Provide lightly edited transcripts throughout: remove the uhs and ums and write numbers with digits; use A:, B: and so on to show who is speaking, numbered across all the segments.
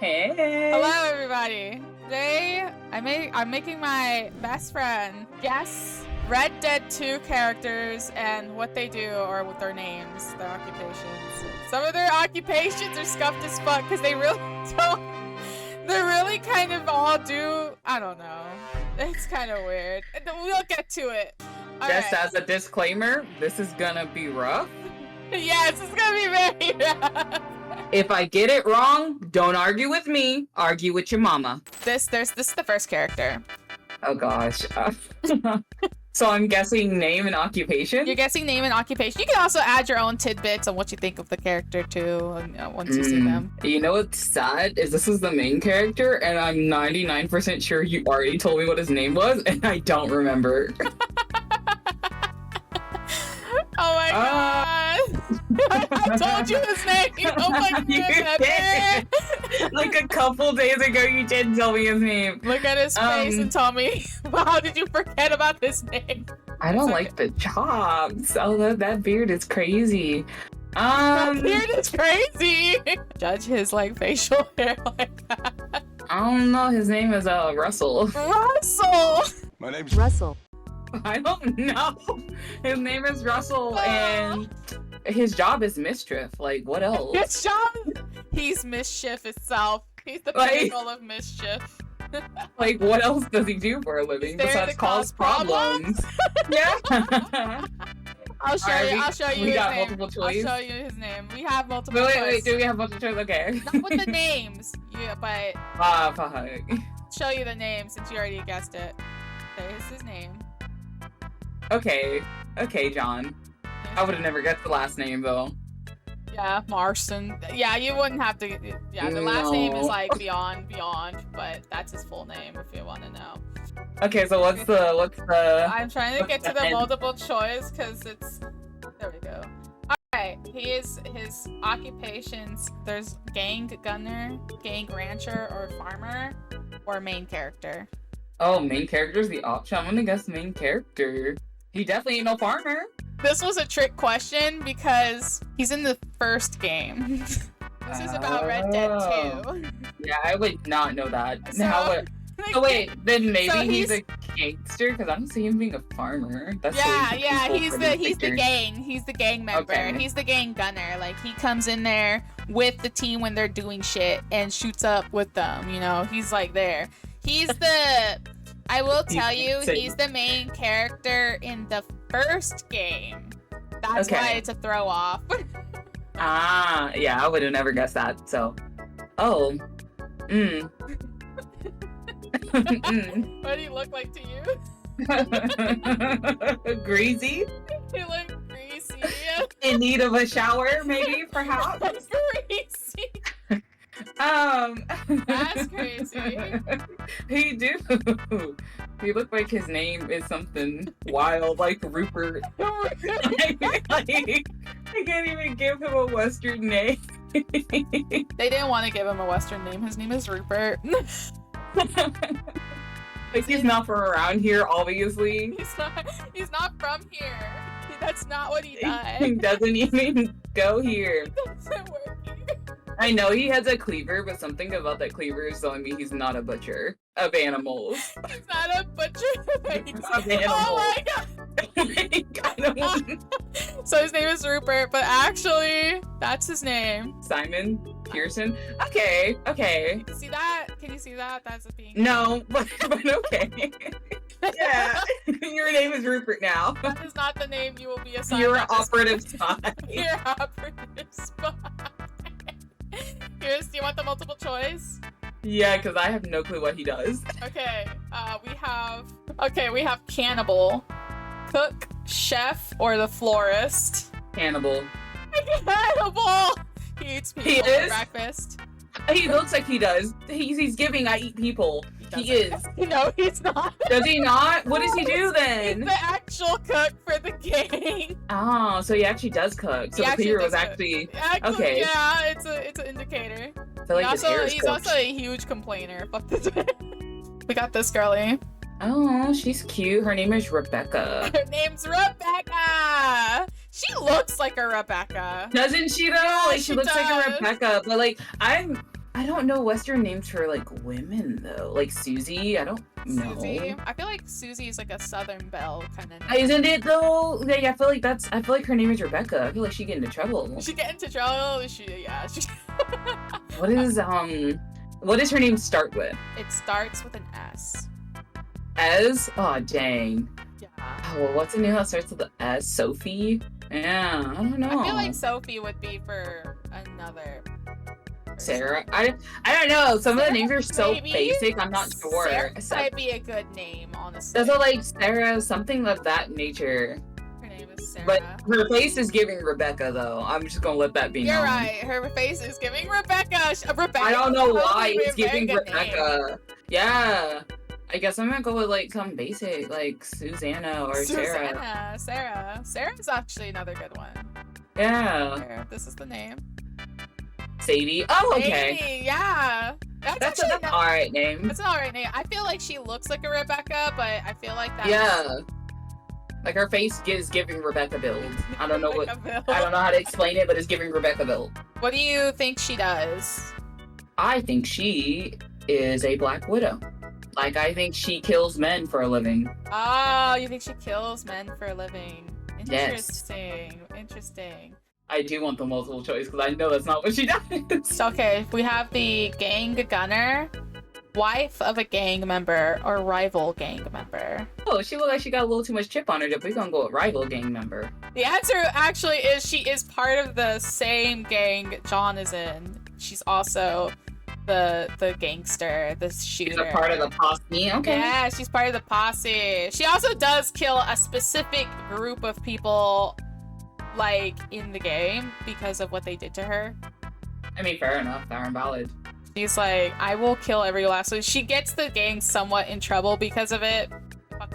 A: Hey.
B: Hello, everybody. Today, I'm making my best friend guess Red Dead 2 characters and what they do, or with their names, their occupations. Some of their occupations are scuffed as fuck because they really don't. They really kind of all do. I don't know. It's kind of weird. We'll get to it.
A: Just as a disclaimer, this is gonna be rough.
B: Yes, it's gonna be very rough.
A: If I get it wrong, don't argue with me. Argue with your mama.
B: This is the first character.
A: Oh gosh. So I'm guessing name and occupation?
B: You're guessing name and occupation. You can also add your own tidbits on what you think of the character too, once you see them.
A: You know what's sad is this is the main character, and I'm 99% sure you already told me what his name was, and I don't remember.
B: Oh my god! I told you his name. Oh my god!
A: Like a couple days ago, you did tell me his name.
B: Look at his face and tell me, how did you forget about his name?
A: I don't like the chops. Oh, that beard is crazy.
B: That beard is crazy. Judge his like facial hair like that.
A: I don't know. His name is Russell.
B: Russell.
C: My name's Russell.
A: I don't know. His name is Russell, and his job is mischief. Like, what else?
B: His job? He's mischief itself. He's the pinnacle of mischief.
A: Like, what else does he do for a living besides cause problems? Yeah.
B: I'll show you. I'll show you.
A: We
B: his
A: got
B: name.
A: multiple choice.
B: I'll show you his name. We have multiple.
A: Wait. Do we have multiple choice? Okay.
B: Not with the names. Yeah, but.
A: Fuck.
B: Show you the name since you already guessed it. There's his name.
A: Okay, John. I would have never guessed the last name though.
B: Yeah, Marston. Yeah, you wouldn't have to. Yeah, the last name is like beyond, but that's his full name if you want to know.
A: Okay, so what's the?
B: I'm trying to get to the multiple choice because it's. There we go. All right, his occupations. There's gang gunner, gang rancher, or farmer, or main character.
A: Oh, main character's the option. I'm gonna guess main character. He definitely ain't no farmer.
B: This was a trick question because he's in the first game. This is about Red Dead 2.
A: Yeah, I would not know that.
B: So,
A: wait, then maybe
B: so
A: he's a gangster because I don't see him being a farmer. That's
B: he's the gang. He's the gang member.
A: Okay.
B: He's the gang gunner. Like he comes in there with the team when they're doing shit and shoots up with them. You know, he's like there. He's the. I will tell you, he's the main character in the first game. That's why it's a throw off.
A: Yeah, I would have never guessed that. So,
B: What do you look like to you?
A: Greasy.
B: You look greasy.
A: In need of a shower, maybe, perhaps.
B: Greasy.
A: That's
B: crazy.
A: He do. He look like his name is something wild, like Rupert. I can't even give him a Western name.
B: They didn't want to give him a Western name. His name is Rupert.
A: Like he's not from around here, obviously.
B: He's not from here. That's not what he does.
A: He doesn't even go here.
B: It doesn't work here.
A: I know he has a cleaver, but something about that cleaver is telling me he's not a butcher of animals.
B: He's not a butcher of
A: animals.
B: Oh my god! So his name is Rupert, but actually, that's his name.
A: Simon Pearson. Okay.
B: Can you see that? Can you see that? That's a thing.
A: No, but okay. Yeah, your name is Rupert now.
B: That is not the name you will be assigned.
A: You're an operative spy.
B: You're an operative spy. Here's, do you want the multiple choice?
A: Yeah, because I have no clue what he does.
B: Okay, we have cannibal, cook, chef, or the florist.
A: Cannibal.
B: Cannibal! He eats people for breakfast.
A: He looks like he does. He's giving I eat people. He is.
B: No, he's not.
A: Does he not? What does he do then?
B: He's the actual cook for the gang.
A: Oh, so he actually does cook. So the cleaver was actually okay.
B: Yeah, it's an indicator.
A: I feel like
B: he's also a huge complainer. Fuck this. We got this girlie.
A: Oh, she's cute. Her name is Rebecca.
B: Her name's Rebecca. She looks like a Rebecca.
A: Doesn't she though?
B: Yeah,
A: like she looks
B: does.
A: like a Rebecca, but like I don't know Western names for like women though. Like Susie, I don't know.
B: Susie? I feel like Susie is like a Southern Belle kind of name.
A: Isn't it though? Like I feel like her name is Rebecca. I feel like she get into trouble.
B: She get into trouble? She
A: What does her name start with?
B: It starts with an S.
A: S? Oh dang.
B: Yeah.
A: Oh, well, what's a name that starts with an S? Sophie? Yeah, I don't know.
B: I feel like Sophie would be for another person.
A: Sarah? I don't know. Some of the names are so
B: Maybe.
A: basic, I'm not sure.
B: Sarah might be a good name, honestly.
A: That's all like Sarah, something of that nature.
B: Her name is Sarah.
A: But her face is giving Rebecca though. I'm just gonna let that be known.
B: You're right. Her face is giving Rebecca.
A: I don't know why it's giving
B: Rebecca.
A: Rebecca. Yeah. I guess I'm gonna go with like some basic, like Susanna or Sarah.
B: Sarah's actually another good one.
A: Yeah.
B: Here, this is the name.
A: Sadie. Oh, okay.
B: Sadie, yeah.
A: That's an alright name.
B: That's an alright name. I feel like she looks like a Rebecca, but I feel like that.
A: Yeah. Like her face is giving Rebecca build. I don't know
B: Rebecca
A: I don't know how to explain it, but it's giving Rebecca build.
B: What do you think she does?
A: I think she is a Black Widow. Like, I think she kills men for a living.
B: Oh, you think she kills men for a living?
A: Yes.
B: Interesting.
A: I do want the multiple choice because I know that's not what she does.
B: Okay, we have the gang gunner, wife of a gang member, or rival gang member.
A: Oh, she looked like she got a little too much chip on her, but we're gonna go with rival gang member.
B: The answer actually is she is part of the same gang John is in. She's also the gangster, the shooter.
A: She's a part of the posse. Okay.
B: Yeah, she's part of the posse. She also does kill a specific group of people, like, in the game because of what they did to her.
A: I mean, fair enough. Fair and valid.
B: She's like, I will kill every last one. She gets the gang somewhat in trouble because of it.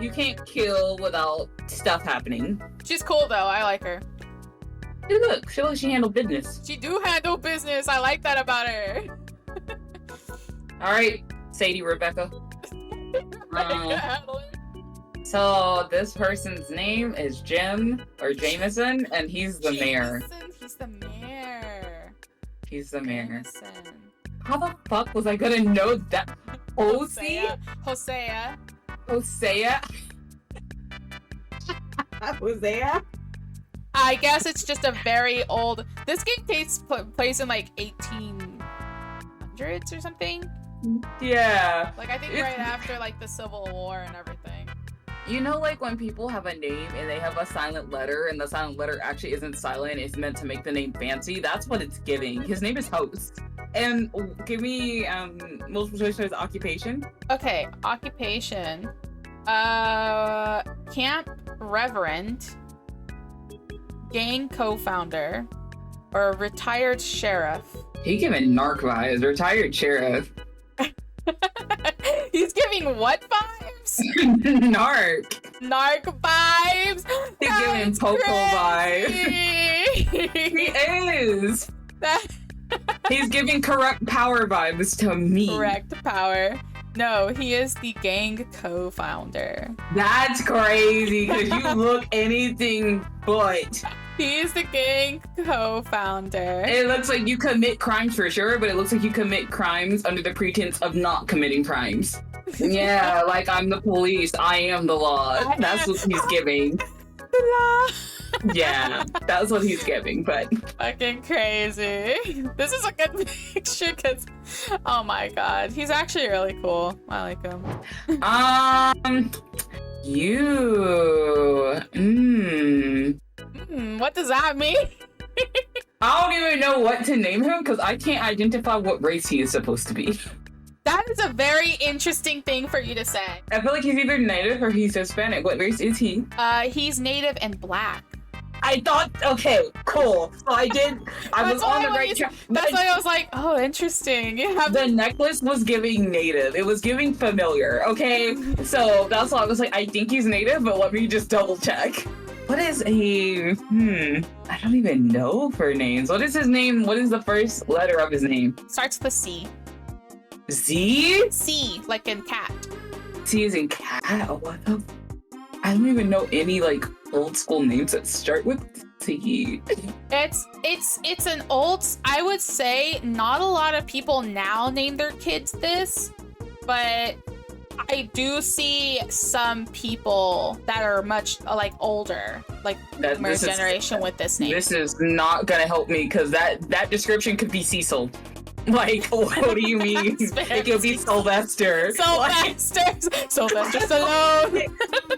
A: You can't kill without stuff happening.
B: She's cool, though. I like her.
A: Hey, look. She looks like she handled business.
B: She do handle business. I like that about her.
A: All right, Sadie Rebecca. So this person's name is Jim or Jameson, and he's the mayor.
B: He's the mayor.
A: He's the mayor.
B: Jameson.
A: How the fuck was I gonna know that? Hosea?
B: Hosea.
A: Hosea? Hosea?
B: I guess it's just a very old. This game takes place in like 1800s or something.
A: Yeah.
B: Like I think right after like the Civil War and everything.
A: You know, like when people have a name and they have a silent letter, and the silent letter actually isn't silent, it's meant to make the name fancy. That's what it's giving. His name is Host. And give me multiple choice occupation.
B: Okay, occupation. Camp Reverend, gang co-founder, or retired sheriff.
A: He giving narc vibes. Retired sheriff.
B: He's giving what vibes?
A: Narc.
B: Narc vibes.
A: He's giving Poco vibes. He is. He's giving corrupt power vibes to me.
B: Correct power. No, he is the gang co-founder.
A: That's crazy, because you look anything but.
B: He is the gang co-founder.
A: It looks like you commit crimes for sure, but it looks like you commit crimes under the pretense of not committing crimes. Yeah, like I'm the police, I am the law. That's what he's giving.
B: The law.
A: Yeah, that's what he's giving, but
B: fucking crazy. This is a good picture because, oh my god, he's actually really cool. I like him. What does that mean?
A: I don't even know what to name him because I can't identify what race he is supposed to be.
B: That is a very interesting thing for you to say.
A: I feel like he's either native or he's Hispanic. What race is he?
B: He's native and black.
A: I thought, okay, cool. So I was on the right track.
B: That's why I was like, oh, interesting. You have
A: the necklace was giving native. It was giving familiar, okay? So that's why I was like, I think he's native, but let me just double check. What is I don't even know for names. What is his name? What is the first letter of his name?
B: Starts with C.
A: Z?
B: C, like in cat.
A: C is in cat? Oh, what the? I don't even know any, like, old school names that start with see.
B: It's an old, I would say not a lot of people now name their kids this, but I do see some people that are much like older, like my generation with this name.
A: This is not gonna help me because that description could be Cecil. Like, what do you mean? It could be Sylvester.
B: Sylvester Stallone.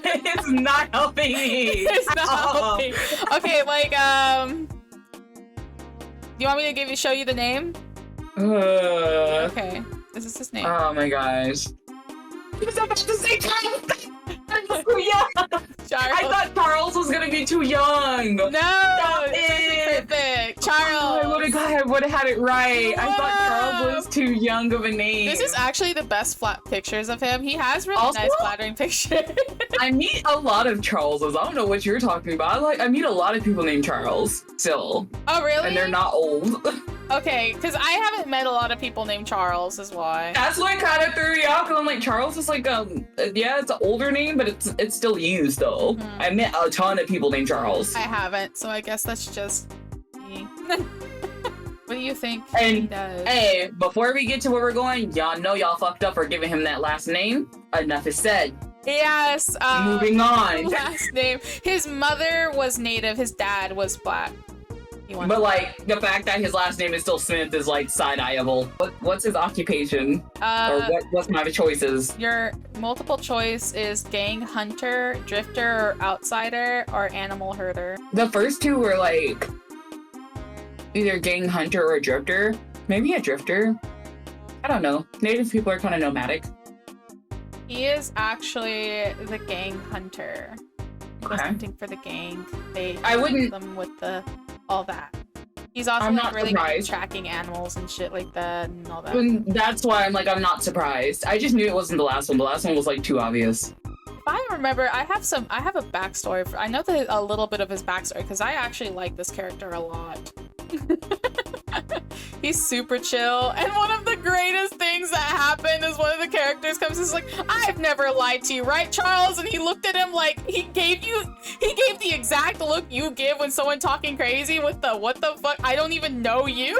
A: It's not helping me.
B: It's not helping. Okay, like, do you want me to show you the name? Okay, this is his name.
A: Oh my gosh. He was about to say Charles. Yeah. I thought Charles was gonna be too young.
B: No,
A: it.
B: Perfect. Charles.
A: Oh, I would have had it right.
B: Whoa.
A: I thought Charles was too young of a name.
B: This is actually the best flat pictures of him. He has really nice flattering pictures.
A: I meet a lot of Charleses. I don't know what you're talking about. I meet a lot of people named Charles still.
B: Oh, really?
A: And they're not old.
B: Okay, because I haven't met a lot of people named Charles, is why.
A: That's what kind of threw me off, because I'm like, Charles is like, yeah, it's an older name, but it's still used, though. Mm-hmm. I met a ton of people named Charles.
B: I haven't, so I guess that's just me. What do you think
A: he
B: does?
A: Hey, before we get to where we're going, y'all know y'all fucked up for giving him that last name. Enough is said.
B: Yes.
A: Moving on.
B: Last name. His mother was native, his dad was black.
A: But like the fact that his last name is still Smith is like side-eyeable. What's his occupation? Or what's my choices?
B: Your multiple choice is gang hunter, drifter, or outsider, or animal herder.
A: The first two were like either gang hunter or drifter. Maybe a drifter. I don't know. Native people are kind of nomadic.
B: He is actually the gang hunter. He was hunting for the gang. I wouldn't them with all that. He's also like really good at tracking animals and shit like that and all that.
A: And that's why I'm not surprised. I just knew it wasn't the last one. The last one was like too obvious.
B: If I remember, I have a backstory. I know a little bit of his backstory because I actually like this character a lot. He's super chill, and one of the greatest things that happened is one of the characters comes and is like, I've never lied to you, right, Charles? And he looked at him like he gave the exact look you give when someone talking crazy with the what the fuck, I don't even know you.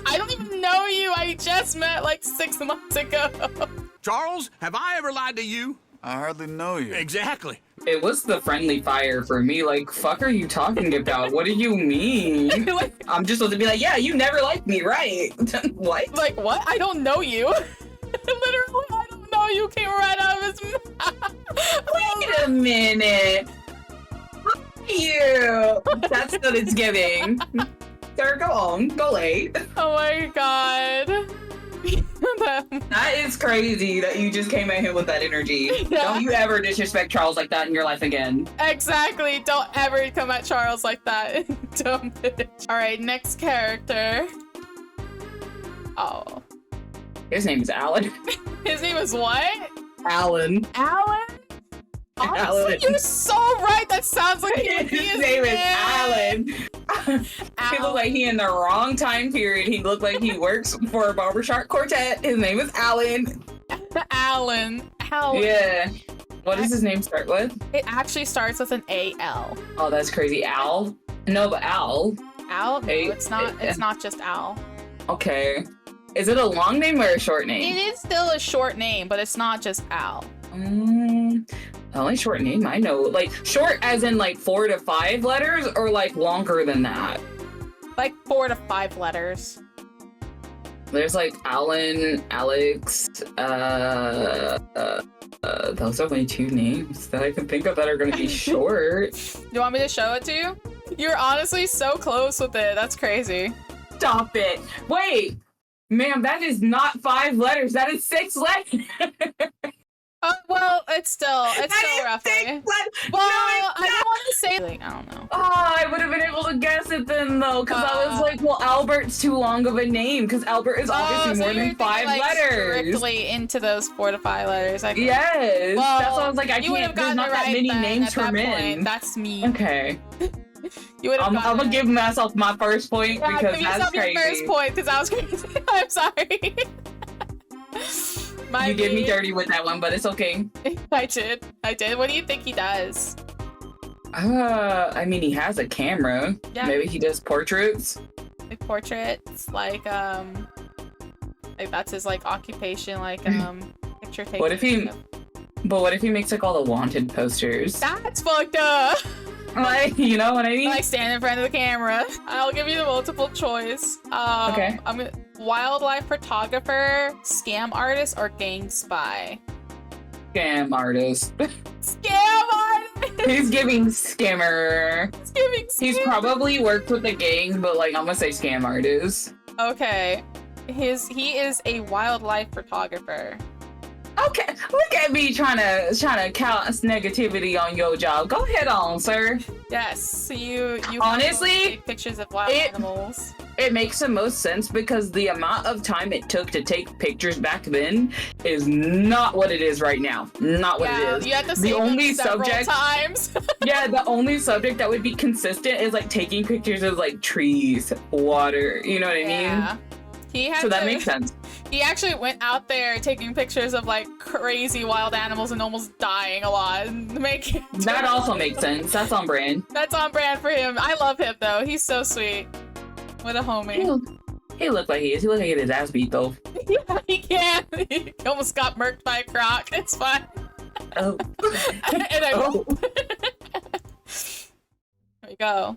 B: I don't even know you, I just met like 6 months ago.
C: Charles, have I ever lied to you?
D: I hardly know you.
C: Exactly.
A: It was the friendly fire for me. Like, fuck are you talking about? What do you mean? I'm just supposed to be like, yeah, you never liked me, right? What?
B: Like, what? I don't know you. Literally, I don't know you came right out of his mouth.
A: Wait a minute. Fuck you. That's what it's giving. Sir, go on. Go late.
B: Oh my god.
A: That is crazy that you just came at him with that energy. Yeah. Don't you ever disrespect Charles like that in your life again.
B: Exactly. Don't ever come at Charles like that. Dumb bitch. Alright, next character. Oh.
A: His name is Alan.
B: His name is what?
A: Alan.
B: Alan? Honestly,
A: Alan.
B: You're so right. That sounds like
A: his name is Alan. He looked like he in the wrong time period. He looked like he works for a barbershop quartet. His name is Alan.
B: Alan.
A: Yeah. What does his name start with?
B: It actually starts with an A-L.
A: Oh, that's crazy. Al? No, but Al.
B: Al? No, it's not. It's not just Al.
A: Okay. Is it a long name or a short name?
B: It is still a short name, but it's not just Al.
A: The only short name I know, like short as in like 4 to 5 letters or like longer than that?
B: Like 4 to 5 letters.
A: There's like Alan, Alex, those are only 2 names that I can think of that are gonna be short.
B: You want me to show it to you? You're honestly so close with it. That's crazy.
A: Stop it. Wait, ma'am, that is not 5 letters. That is 6 letters.
B: Oh, well, it's still roughly. Well, no, I don't want to say, like, I don't know.
A: Oh, I would have been able to guess it then, though, because I was like, well, Albert's too long of a name, because Albert is obviously more than 5 letters.
B: Strictly into those 4 to 5 letters. I
A: yes,
B: well,
A: that's why I was like, I can't. There's not that many names for men.
B: That's me.
A: Okay.
B: You would have.
A: I'm gonna give myself my first point because that's crazy.
B: Your first point because I was crazy. I'm sorry.
A: You did me dirty with that one, but it's okay.
B: I did. What do you think he does?
A: I mean, he has a camera.
B: Yeah.
A: Maybe he does portraits.
B: Like portraits, like that's his like occupation, like picture taking.
A: What if he? But what if he makes like all the wanted posters?
B: That's fucked up.
A: Like, you know what I mean?
B: Like stand in front of the camera. I'll give you the multiple choice.
A: Okay.
B: I'm gonna wildlife photographer, scam artist, or gang spy.
A: Scam artist.
B: Scam artist.
A: He's giving scammer.
B: He's giving.
A: He's probably worked with the gang, but like I'm gonna say scam artist.
B: Okay. He is a wildlife photographer.
A: Okay, look at me trying to cast negativity on your job. Go ahead on, sir.
B: Yes. So you
A: Honestly,
B: take pictures of wild animals.
A: It makes the most sense because the amount of time it took to take pictures back then is not what it is right now. Not what it is.
B: You have to
A: the only
B: several
A: subject
B: times.
A: Yeah, the only subject that would be consistent is like taking pictures of like trees, water. You know what I mean?
B: Yeah.
A: So that makes sense.
B: He actually went out there taking pictures of like crazy wild animals and almost dying a lot.
A: That also makes sense. That's on brand.
B: That's on brand for him. I love him though. He's so sweet. What a homie.
A: He looked like he is. He looked like he had his ass beat though.
B: Yeah, he can. He almost got murked by a croc. It's fine.
A: Oh.
B: And I There you go.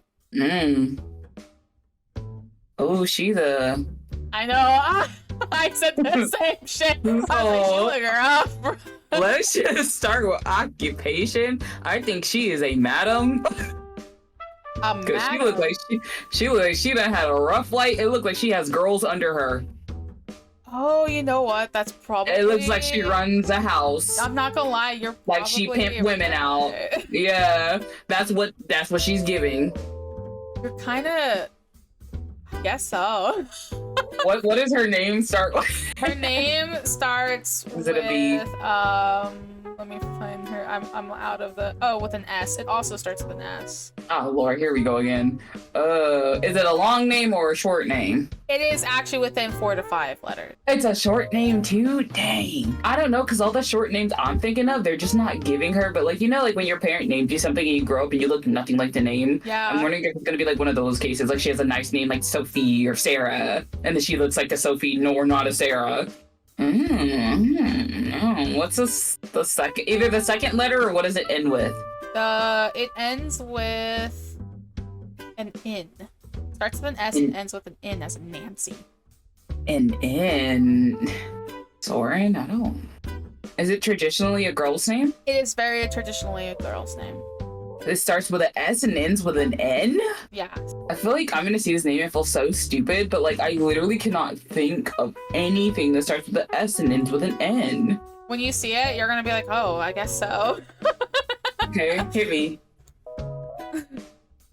A: Oh, she the.
B: I know. I said the same shit. I was like, she look rough.
A: Let's just start with occupation. I think she is a madam. Because she looked like she done had a rough life. It looked like she has girls under her.
B: Oh, you know what? That's probably.
A: It looks like she runs a house.
B: I'm not gonna lie, you're probably
A: like she pimp women out. Yeah, that's what she's giving.
B: You're kind of. I guess so.
A: What does her name start with?
B: Her name starts
A: Is it a B?
B: Let me find her. I'm out of the. With an S. It also starts with an S.
A: Oh Lord, here we go again. Is it a long name or a short name?
B: It is actually within 4 to 5 letters.
A: It's a short name too? Dang. I don't know, because all the short names I'm thinking of, they're just not giving her. But like, you know, like when your parent named you something and you grow up and you look nothing like the name.
B: Yeah.
A: I'm wondering if it's going to be like one of those cases. Like she has a nice name like Sophie or Sarah. And then she looks like a Sophie nor not a Sarah. What's the second? Either the second letter or what does it end with?
B: It ends with an N. Starts with an S and ends with an N as in Nancy.
A: An N. Soren? I don't. Is it traditionally a girl's name?
B: It is very traditionally a girl's name.
A: It starts with an S and ends with an N?
B: Yeah.
A: I feel like I'm gonna see this name and feel so stupid, but like I literally cannot think of anything that starts with an S and ends with an N.
B: When you see it, you're gonna be like, oh, I guess so.
A: Okay, hit me.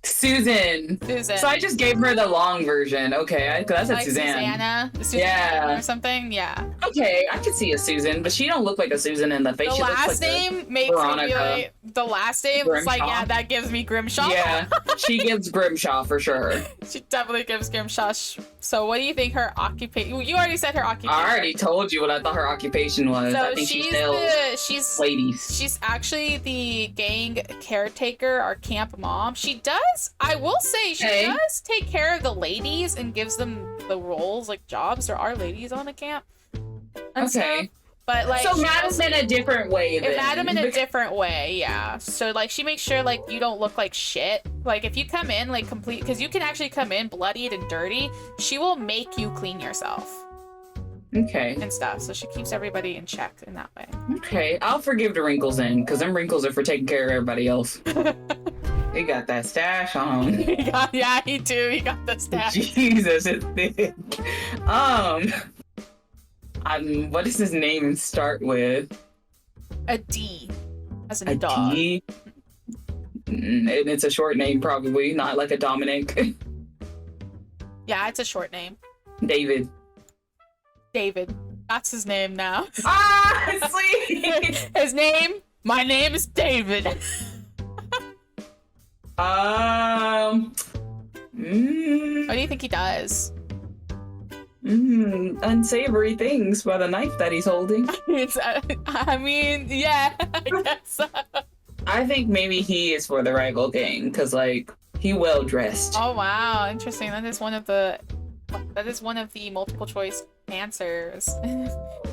A: Susan. So I just gave her the long version. Okay, because I said
B: like
A: Susanna.
B: Susanna or something. Yeah.
A: Okay, I could see a Susan, but she don't look like a Susan in the face.
B: The
A: she
B: last
A: looks like
B: name makes me be like, the last name is like, yeah, that gives me Grimshaw.
A: Yeah, she gives Grimshaw for sure.
B: She definitely gives Grimshaw. So what do you think her occupation? You already said her occupation.
A: I already told you what I thought her occupation was.
B: So
A: I think
B: she's
A: ladies.
B: She's actually the gang caretaker or camp mom. She does. I will say she does take care of the ladies and gives them the roles, like jobs. There are ladies on the camp. And stuff. But like,
A: so Madam in a different way. Then.
B: Madam in a different way, yeah. So like, she makes sure like you don't look like shit. Like if you come in like complete, because you can actually come in bloodied and dirty. She will make you clean yourself.
A: Okay.
B: And stuff. So she keeps everybody in check in that way.
A: Okay, I'll forgive the wrinkles then, because them wrinkles are for taking care of everybody else. He got that stash on.
B: Yeah, he do. He got the stash.
A: Jesus, it's thick. What does his name start with?
B: A D, as in a dog.
A: D? And it's a short name, probably, not like a Dominic.
B: Yeah, it's a short name.
A: David.
B: David. That's his name now.
A: Ah, sweet.
B: His name? My name is David. What do you think he does?
A: Unsavory things by the knife that he's holding.
B: I mean, yeah, I guess so.
A: I think maybe he is for the rival gang because, like, he well dressed.
B: Oh wow, interesting. That is one of the multiple choice answers.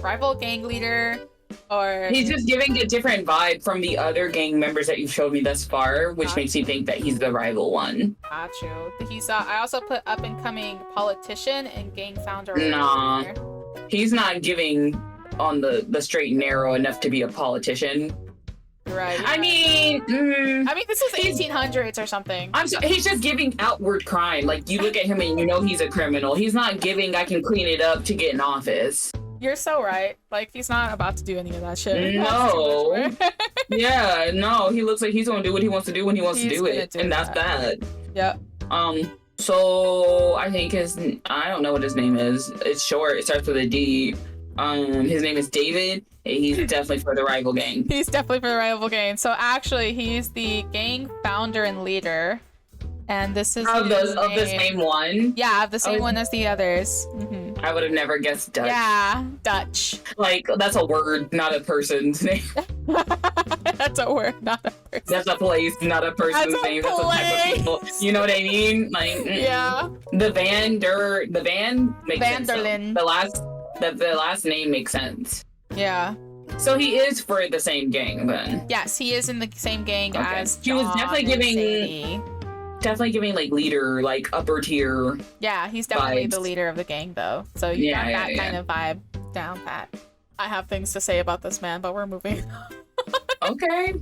B: Rival gang leader, or
A: he's just giving a different vibe from the other gang members that you've showed me thus far, which makes me think that he's the rival one.
B: Got you. He's I also put up and coming politician and gang founder.
A: Nah, he's not giving on the straight and narrow enough to be a politician.
B: Right.
A: I mean,
B: this is 1800s or something.
A: He's just giving outward crime. Like, you look at him and you know he's a criminal. He's not giving, I can clean it up to get in office.
B: You're so right. Like, he's not about to do any of that shit.
A: No. Yeah, no. He looks like he's gonna do what he wants to do when he wants to do it. And that's that.
B: Yep.
A: So I think I don't know what his name is. It's short. It starts with a D. His name is David. He's definitely for the rival gang.
B: He's definitely for the rival gang. So actually, he's the gang founder and leader. And this is
A: of the same one.
B: Yeah, of the same one as the others. Mm-hmm.
A: I would have never guessed Dutch.
B: Yeah, Dutch.
A: Like, that's a word, not a person's name.
B: That's a word, not a person.
A: That's a place, not a person's name. That's a type of people. You know what I mean? Like,
B: yeah.
A: The van makes
B: Vanderlyn.
A: sense. The last name makes sense.
B: Yeah.
A: So he is for the same gang then.
B: Yes, he is in the same gang as
A: He was
B: John
A: definitely giving like leader, like upper tier.
B: Yeah, he's definitely
A: vibes.
B: the leader of the gang though. So you got that kind of vibe down pat. I have things to say about this man, but we're moving.
A: Okay.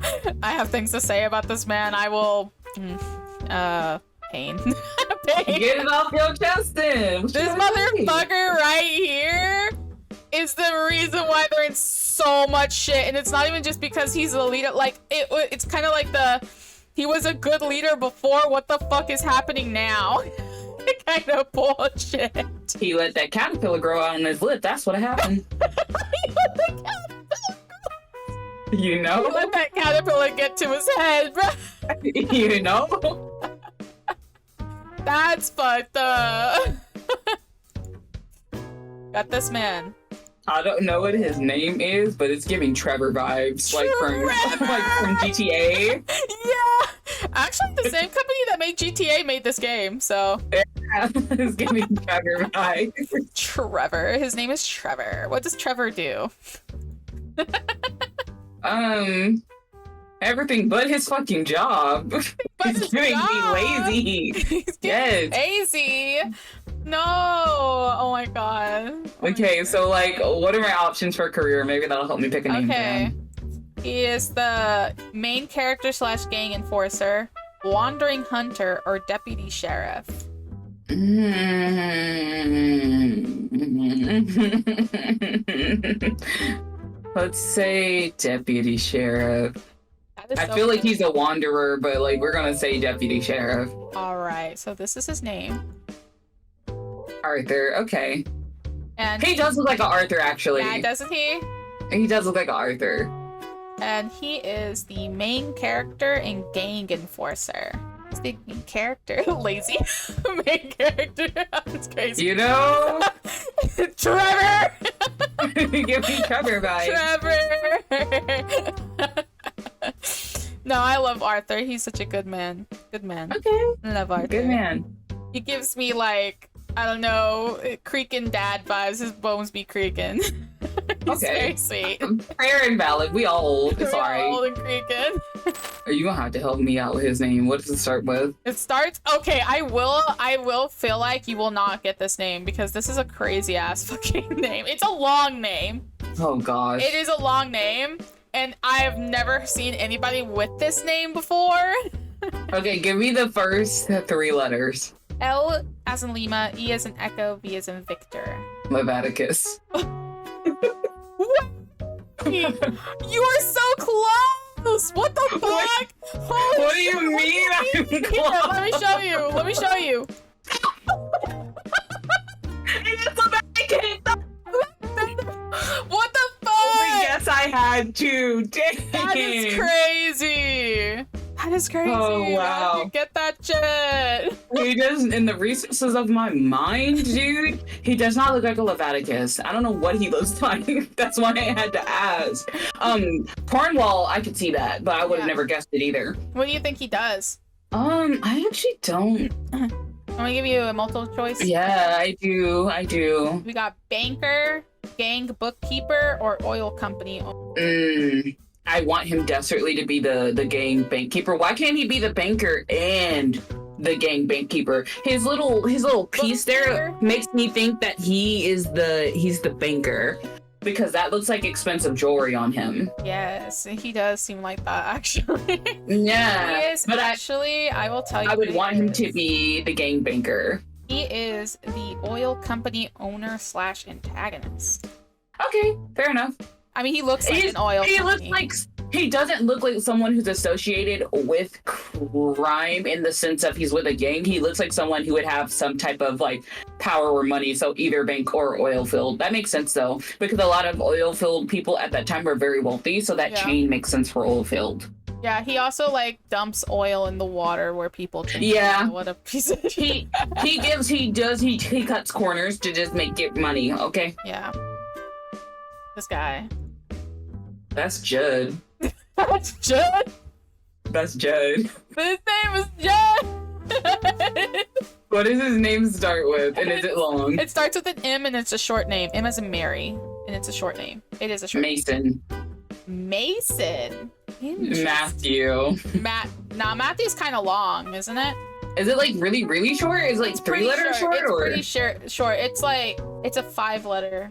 B: I have things to say about this man. I will pain.
A: Get it off your chest then.
B: This motherfucker right here is the reason why they're in so much shit, and it's not even just because he's the leader. Like it's kind of like he was a good leader before. What the fuck is happening now? Kind of bullshit.
A: He let that caterpillar grow out on his lip. That's what happened. You know?
B: He let that caterpillar get to his head, bro.
A: You know?
B: That's fucked up. Got this man.
A: I don't know what his name is, but it's giving Trevor vibes, like from GTA.
B: Yeah, actually, the same company that made GTA made this game, so.
A: Yeah, it's giving Trevor vibes.
B: Trevor. His name is Trevor. What does Trevor do?
A: Everything but his fucking job. He's doing me lazy.
B: He's
A: yes.
B: Lazy. No. Oh my god.
A: Okay, so like, what are my options for career? Maybe that'll help me pick a name.
B: Okay. He is the main character / gang enforcer, wandering hunter, or deputy sheriff.
A: Let's say deputy sheriff. I
B: So
A: feel like he's a wanderer, but like we're gonna say deputy sheriff.
B: All right, so this is his name.
A: Arthur. Okay.
B: And
A: he does look like an Arthur, actually.
B: Yeah, doesn't he?
A: He does look like an Arthur.
B: And he is the main character and gang enforcer. He's the main character. Lazy. Main character. That's crazy.
A: You know?
B: Trevor!
A: Give me Trevor vibes.
B: Trevor! No, I love Arthur. He's such a good man. Good man.
A: Okay.
B: I love Arthur.
A: Good man.
B: He gives me like, I don't know, creaking dad vibes. His bones be creaking. He's very sweet.
A: Fair and valid. We all old. It's
B: We're
A: alright.
B: all old and creaking.
A: Are you gonna have to help me out with his name? What does it start with?
B: It starts. Okay, I will feel like you will not get this name because this is a crazy ass fucking name. It's a long name.
A: Oh gosh.
B: It is a long name, and I have never seen anybody with this name before.
A: Okay, give me the first 3 letters.
B: L as in Lima, E as in Echo, V as in Victor.
A: Leviticus.
B: What? You are so close! What the fuck? Holy
A: What do you mean I'm
B: Here,
A: close?
B: let me show you. Let me show you.
A: It's Leviticus!
B: What the fuck?
A: Oh, yes, I had to. Dang.
B: That is crazy. That is crazy.
A: Oh, wow.
B: How did you get that shit?
A: He does, in the recesses of my mind, dude, he does not look like a Leviticus. I don't know what he looks like. That's why I had to ask. Cornwall, I could see that, but I would have never guessed it either.
B: What do you think he does?
A: I actually don't.
B: I'm gonna give you a multiple choice.
A: Yeah, I do.
B: We got banker, gang bookkeeper, or oil company.
A: I want him desperately to be the gang bank keeper. Why can't he be the banker and the gang bank keeper? His little piece there makes me think that he's the banker, because that looks like expensive jewelry on him.
B: Yes, he does seem like that, actually.
A: Yeah,
B: He is,
A: but
B: actually, I will tell you.
A: I would want him to be the gang banker.
B: He is the oil company owner / antagonist.
A: Okay, fair enough.
B: I mean, he looks like an oil company.
A: He doesn't look like someone who's associated with crime in the sense of he's with a gang. He looks like someone who would have some type of like power or money, so either bank or oil field. That makes sense though, because a lot of oil field people at that time were very wealthy, so that chain makes sense for oil field.
B: Yeah, he also like dumps oil in the water where people drink.
A: Yeah,
B: what a piece of
A: he cuts corners to just make it money. Okay.
B: Yeah. This guy.
A: That's Judd.
B: That's Judd?
A: That's Judd.
B: His name is Judd!
A: What does his name start with? And is it long?
B: It starts with an M and it's a short name. M as in Mary. And it's a short name. It is a short
A: Mason.
B: name. Mason.
A: Matthew.
B: Matthew's kind of long, isn't it?
A: Is it like really, really short? Is it like three letters short?
B: It's
A: or?
B: pretty short. It's like, it's a 5-letter.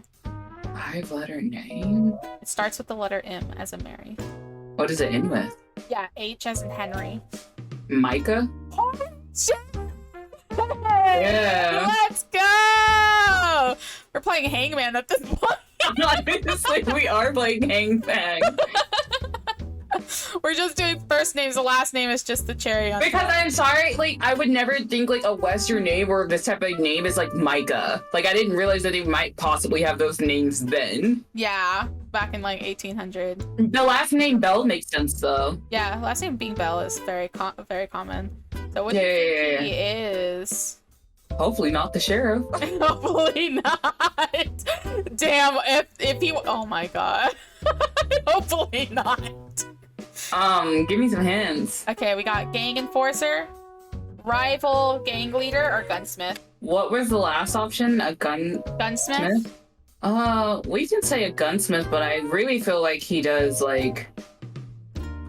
A: 5-letter name?
B: It starts with the letter M as in Mary.
A: What does it end with?
B: Yeah, H as in Henry.
A: Micah?
B: Holy shit!
A: Yeah.
B: Let's go! We're playing Hangman at this point.
A: Honestly, we are playing Hangman.
B: We're just doing first names. The last name is just the cherry on
A: Because
B: top.
A: I'm sorry, like, I would never think, like, a Western name or this type of name is, like, Micah. Like, I didn't realize that they might possibly have those names then.
B: Yeah, back in, like, 1800.
A: The last name Bell makes sense, though.
B: Yeah, last name being Bell is very common. So what do you think he is?
A: Hopefully not the sheriff.
B: Hopefully not. Damn, if he... Oh, my God. Hopefully not.
A: Give me some hints.
B: Okay, we got gang enforcer, rival gang leader, or gunsmith.
A: What was the last option? A gunsmith? We can say a gunsmith, but I really feel like he does, like,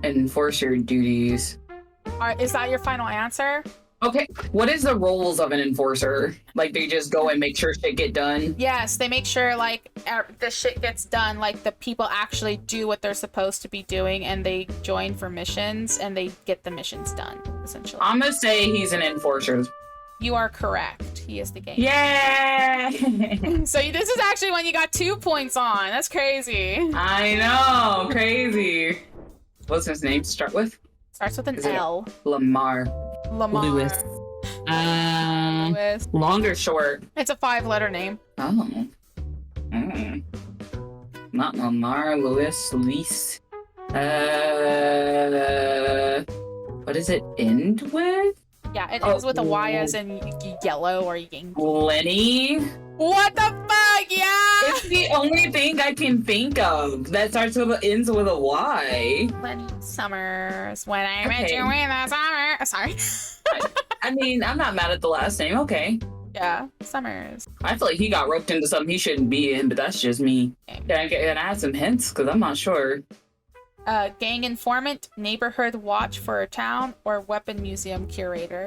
A: enforcer duties.
B: Alright, is that your final answer?
A: Okay, what is the roles of an enforcer? Like, they just go and make sure shit get done?
B: Yes, they make sure, like, the shit gets done, like, the people actually do what they're supposed to be doing, and they join for missions, and they get the missions done, essentially.
A: I'm gonna say he's an enforcer.
B: You are correct. He is the gang.
A: Yeah!
B: So this is actually when you got 2 points on. That's crazy.
A: I know, crazy. What's his name start with?
B: Starts with an
A: Is it
B: L.
A: Lamar.
B: Lewis. Lewis.
A: Long or short?
B: It's a 5-letter name.
A: Oh. Not Lamar, Lewis, Lise. What does it end with?
B: Yeah, it ends with a Y as in yellow or yang.
A: Lenny?
B: What the fuck? Yeah!
A: It's the only thing I can think of that ends with a Y.
B: Lenny Summers. When I met you in the summer. Sorry.
A: I mean, I'm not mad at the last name. Okay.
B: Yeah, Summers.
A: I feel like he got roped into something he shouldn't be in, but that's just me. Can I add some hints? Because I'm not sure.
B: Gang informant, neighborhood watch for a town, or weapon museum curator.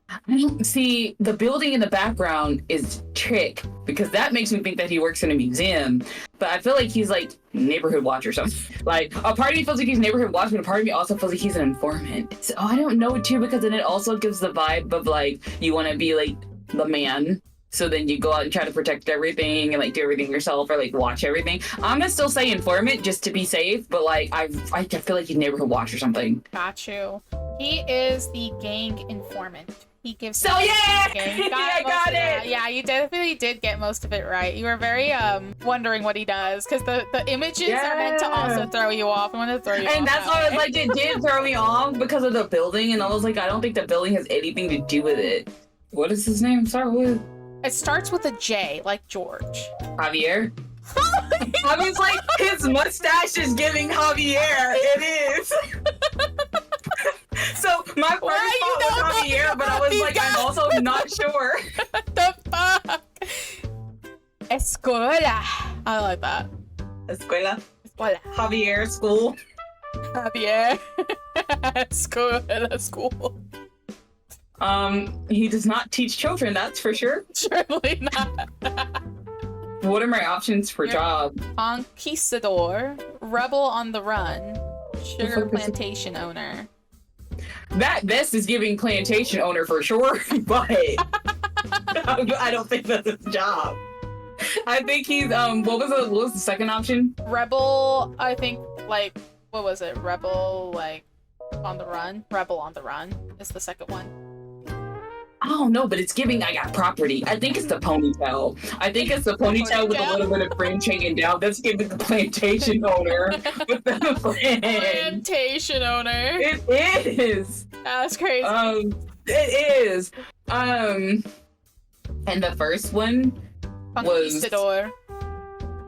A: See, the building in the background is trick, because that makes me think that he works in a museum. But I feel like he's like neighborhood watch or something. Like, a part of me feels like he's neighborhood watch, but a part of me also feels like he's an informant. So I don't know too, because then it also gives the vibe of like, you want to be like the man. So then you go out and try to protect everything and like do everything yourself or like watch everything. I'm gonna still say informant just to be safe, but like I feel like he's neighborhood watch or something.
B: Got you. He is the gang informant. He gives.
A: So yeah,
B: You
A: I got it.
B: Yeah, you definitely did get most of it right. You were very wondering what he does because the images are meant to also throw you off. I wanted to throw you off.
A: And that's why I was like, it did throw me off because of the building, and I was like, I don't think the building has anything to do with it. What is his name? Start with.
B: It starts with a J, like George.
A: Javier. I was like, his mustache is giving Javier. It is. So my first thought was Javier, but I was like, I'm also not sure.
B: What the fuck? Escuela. I like that.
A: Escuela.
B: Escuela.
A: Javier school.
B: Javier. Escuela school.
A: He does not teach children, that's for sure.
B: Surely not.
A: What are my options for job?
B: Conquistador, rebel on the run, sugar plantation owner.
A: This is giving plantation owner for sure, but I don't think that's his job. I think he's what was the second option?
B: Rebel, I think, like, what was it? Rebel, like, on the run? Rebel on the run is the second one.
A: I don't know, but it's giving I got property. I think it's the ponytail. I think it's the ponytail with a little bit of fringe hanging down. That's giving the plantation owner with the fringe.
B: Plantation owner.
A: It is.
B: That's crazy.
A: It is. And the first one was
B: Conquistador.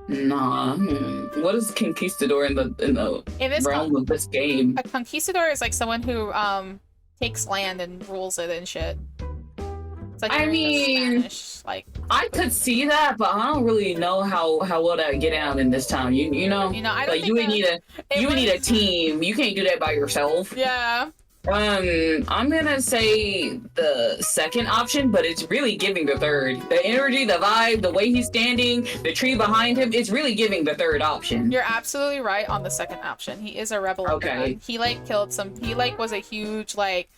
A: Nah. What is conquistador in the realm of this game?
B: A conquistador is like someone who takes land and rules it and shit. It's like
A: I mean,
B: Spanish, like
A: I could see that, but I don't really know how well that would get out in this town. You know,
B: I don't
A: like you would need a team. You can't do that by yourself.
B: Yeah.
A: I'm gonna say the second option, but it's really giving the third. The energy, the vibe, the way he's standing, the tree behind him, it's really giving the third option.
B: You're absolutely right on the second option. He is a rebel.
A: Okay.
B: He like killed some. He like was a huge like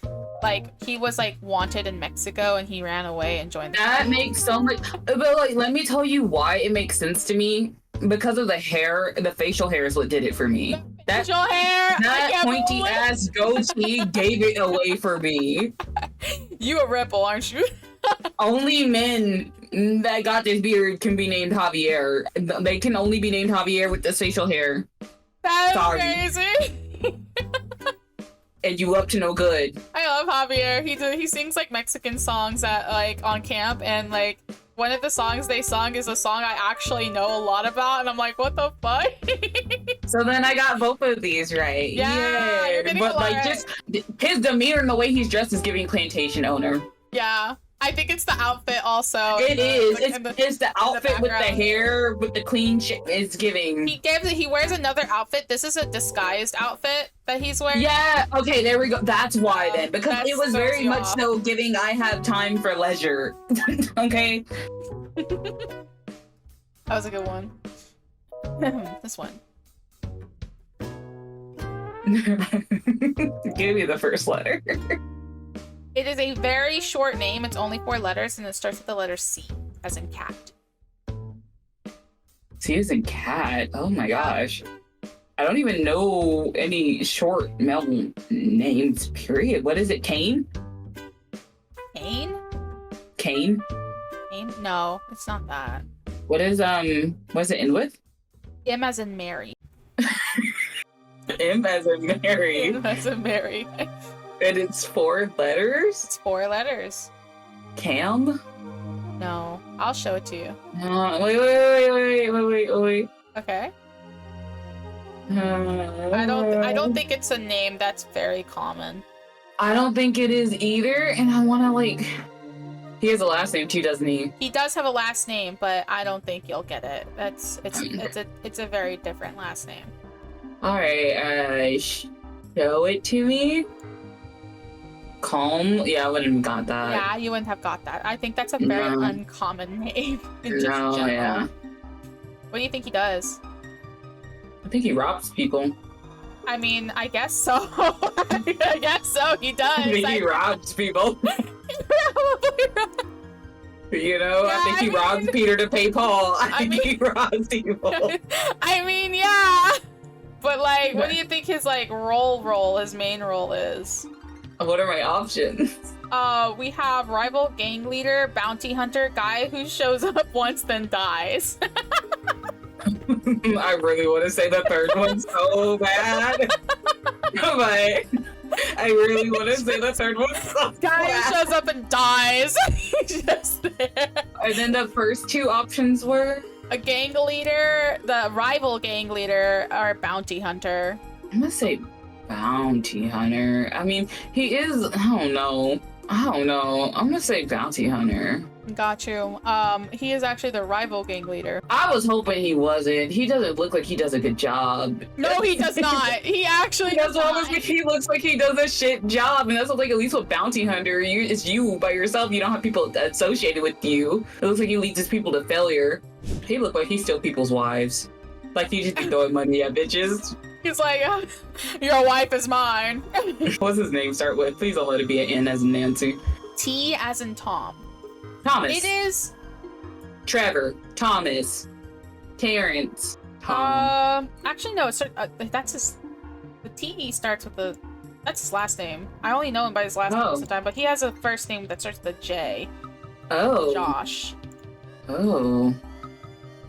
B: he was like wanted in Mexico and he ran away and joined.
A: That makes so much. But like, let me tell you why it makes sense to me. Because of the hair, the facial hair is what did it for me. That
B: facial hair,
A: that pointy ass goatee gave it away for me.
B: You a rebel, aren't you?
A: Only men that got this beard can be named Javier. They can only be named Javier with this facial hair.
B: That's
A: Sorry.
B: crazy.
A: And you up to no good.
B: I love Javier. He sings like Mexican songs at like on camp, and like one of the songs they sung is a song I actually know a lot about, and I'm like, what the fuck?
A: So then I got both of these right.
B: Yeah, you're getting
A: but
B: a lot
A: like
B: right.
A: just his demeanor and the way he's dressed is giving plantation owner.
B: Yeah, I think it's the outfit also.
A: It is.
B: Like,
A: It's the outfit with the hair, with the clean shit. It's giving.
B: He wears another outfit. This is a disguised outfit that he's wearing.
A: Yeah. Okay. There we go. That's why then, because it was very much
B: off.
A: so giving. I have time for leisure. Okay.
B: That was a good one. This one.
A: Give me the first letter.
B: It is a very short name. It's only 4 letters, and it starts with the letter C, as in cat.
A: C as in cat. Oh my gosh. I don't even know any short male names, period. What is it? Kane?
B: Kane?
A: Kane?
B: Kane? No, it's not that.
A: What is what does it end with?
B: M as in Mary.
A: M as in Mary.
B: M as in Mary.
A: And it's 4 letters?
B: It's 4 letters.
A: Cam?
B: No, I'll show it to you.
A: Wait.
B: Okay. I don't think it's a name that's very common.
A: I don't think it is either, and I want to like. He has a last name too, doesn't he?
B: He does have a last name, but I don't think you'll get it. It's a very different last name.
A: All right, show it to me. Colm? Yeah, I wouldn't have got that.
B: Yeah, you wouldn't have got that. I think that's a very uncommon name in just general.
A: Yeah.
B: What do you think he does?
A: I think he robs people.
B: I mean, I guess so. I guess so. He does.
A: I think he robs people. You know,
B: Yeah,
A: I think he robs Peter to pay Paul. I think he robs people.
B: I mean, yeah. But like, what do you think his like his main role is?
A: What are my options?
B: We have rival gang leader, bounty hunter, guy who shows up once then dies.
A: I really want to say the third one so bad. But I really want to say the third one so
B: Guy
A: bad.
B: who shows up and dies. He's just there.
A: And then the first two options were?
B: A gang leader, the rival gang leader, or bounty hunter.
A: I'm gonna say bounty hunter. I mean, he is, I don't know. I'm gonna say bounty hunter.
B: Got you. He is actually the rival gang leader.
A: I was hoping he wasn't. He doesn't look like he does a good job.
B: No, he does not. He actually
A: That's
B: does
A: what I
B: not.
A: was like, he looks like he does a shit job, and that's what, like, at least with bounty hunter, it's you by yourself. You don't have people associated with you. It looks like he leads his people to failure. He look like he steal people's wives. Like he just be throwing money at bitches.
B: He's like, your wife is mine.
A: What's his name start with? Please don't let it be an N as in Nancy.
B: T as in Tom.
A: Thomas.
B: It is.
A: Trevor. Thomas. Terrence. Tom.
B: Actually, no. It's, that's his. The T starts with the. That's his last name. I only know him by his last name most of the time, but he has a first name that starts with a J.
A: Oh.
B: Josh.
A: Oh.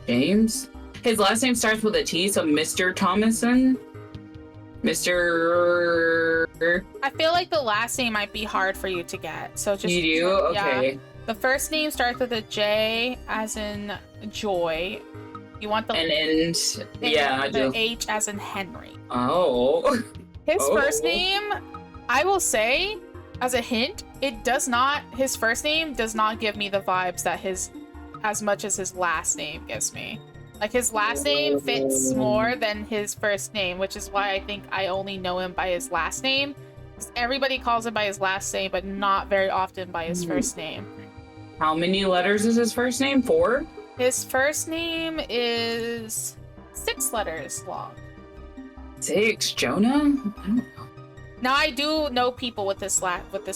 A: James? His last name starts with a T, so Mr. Thomason? Mr.
B: I feel like the last name might be hard for you to get. So just.
A: You do? Okay.
B: Yeah. The first name starts with a J as in Joy. You want the.
A: Yeah, I
B: the
A: do.
B: H as in Henry.
A: Oh.
B: His
A: Oh.
B: first name, I will say, as a hint, his first name does not give me the vibes that as much as his last name gives me. Like, his last name fits more than his first name, which is why I think I only know him by his last name. 'Cause everybody calls him by his last name, but not very often by his first name.
A: How many letters is his first name? 4?
B: His first name is 6 letters long.
A: 6? Jonah? I don't know.
B: Now, I do know people with this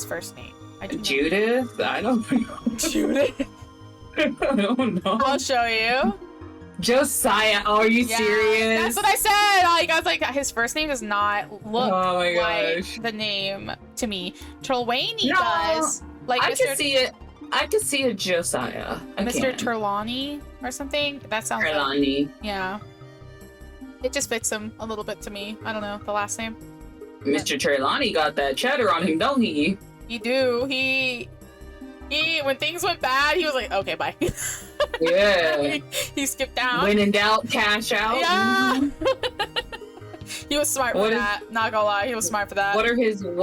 B: first name. I do know.
A: Judith? I don't know.
B: Judith.
A: I don't know.
B: I'll show you.
A: Josiah. Oh, are you
B: Yeah,
A: serious?
B: that's what I said. Like, I was like, his first name does not look
A: Oh my
B: like
A: gosh.
B: the name to me. Trelawny
A: No,
B: does. Like
A: I
B: Mr.
A: could see it. I could see a Josiah.
B: Mr. Trelawny or something. That sounds like,
A: Trelawny.
B: yeah. It just fits him a little bit to me. I don't know, the last name.
A: Mr. Trelawny got that cheddar on him, don't he?
B: You do. He when things went bad, he was like, okay, bye.
A: Yeah.
B: he skipped down.
A: When in doubt, cash out.
B: Yeah. He was smart for
A: What is-
B: that. Not gonna lie, he was smart for that.
A: What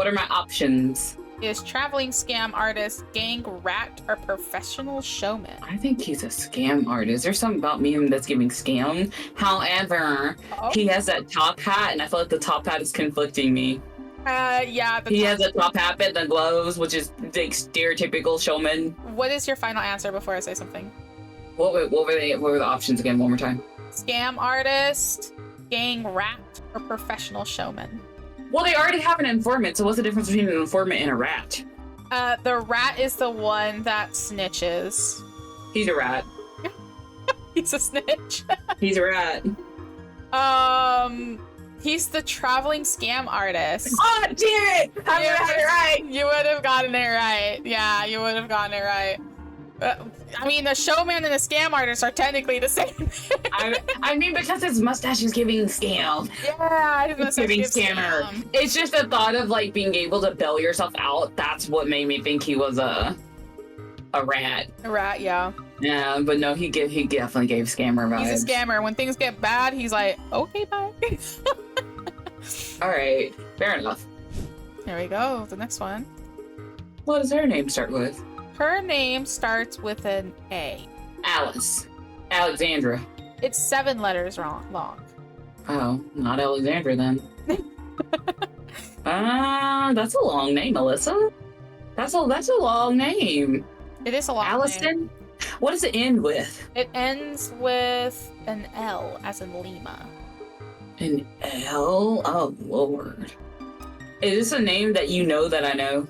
A: are my options?
B: Is traveling scam artist, gang rat, or professional showman?
A: I think he's a scam artist. There's something about me that's giving scam. However,
B: Oh.
A: he has that top hat, and I feel like the top hat is conflicting me.
B: Yeah.
A: He has a top hat and the gloves, which is like stereotypical showman.
B: What is your final answer before I say something?
A: What were the options again? One more time.
B: Scam artist, gang rat, or professional showman?
A: Well, they already have an informant, so what's the difference between an informant and a rat?
B: The rat is the one that snitches.
A: He's a rat.
B: He's a snitch.
A: He's a rat.
B: He's the traveling scam artist.
A: Oh, damn it! I would have had it right.
B: You would have gotten it right. Yeah, you would have gotten it right. I mean, the showman and the scam artist are technically the same thing.
A: I mean, because his mustache is giving scam.
B: Yeah, his mustache
A: Giving
B: gives
A: scammer.
B: scam.
A: It's just the thought of like being able to bail yourself out. That's what made me think he was a rat.
B: A rat, yeah.
A: Yeah, but no, he definitely gave scammer vibes.
B: He's a scammer. When things get bad, he's like, okay, bye.
A: All right, fair enough.
B: There we go. The next one.
A: What does her name start with?
B: Her name starts with an A.
A: Alice. Alexandra.
B: It's 7 letters long.
A: Oh, not Alexandra then. That's a long name, Alyssa. That's a long name.
B: It is a long name.
A: Allison? What does it end with?
B: It ends with an L, as in Lima.
A: An L? Oh, Lord. Is this a name that you know that I know?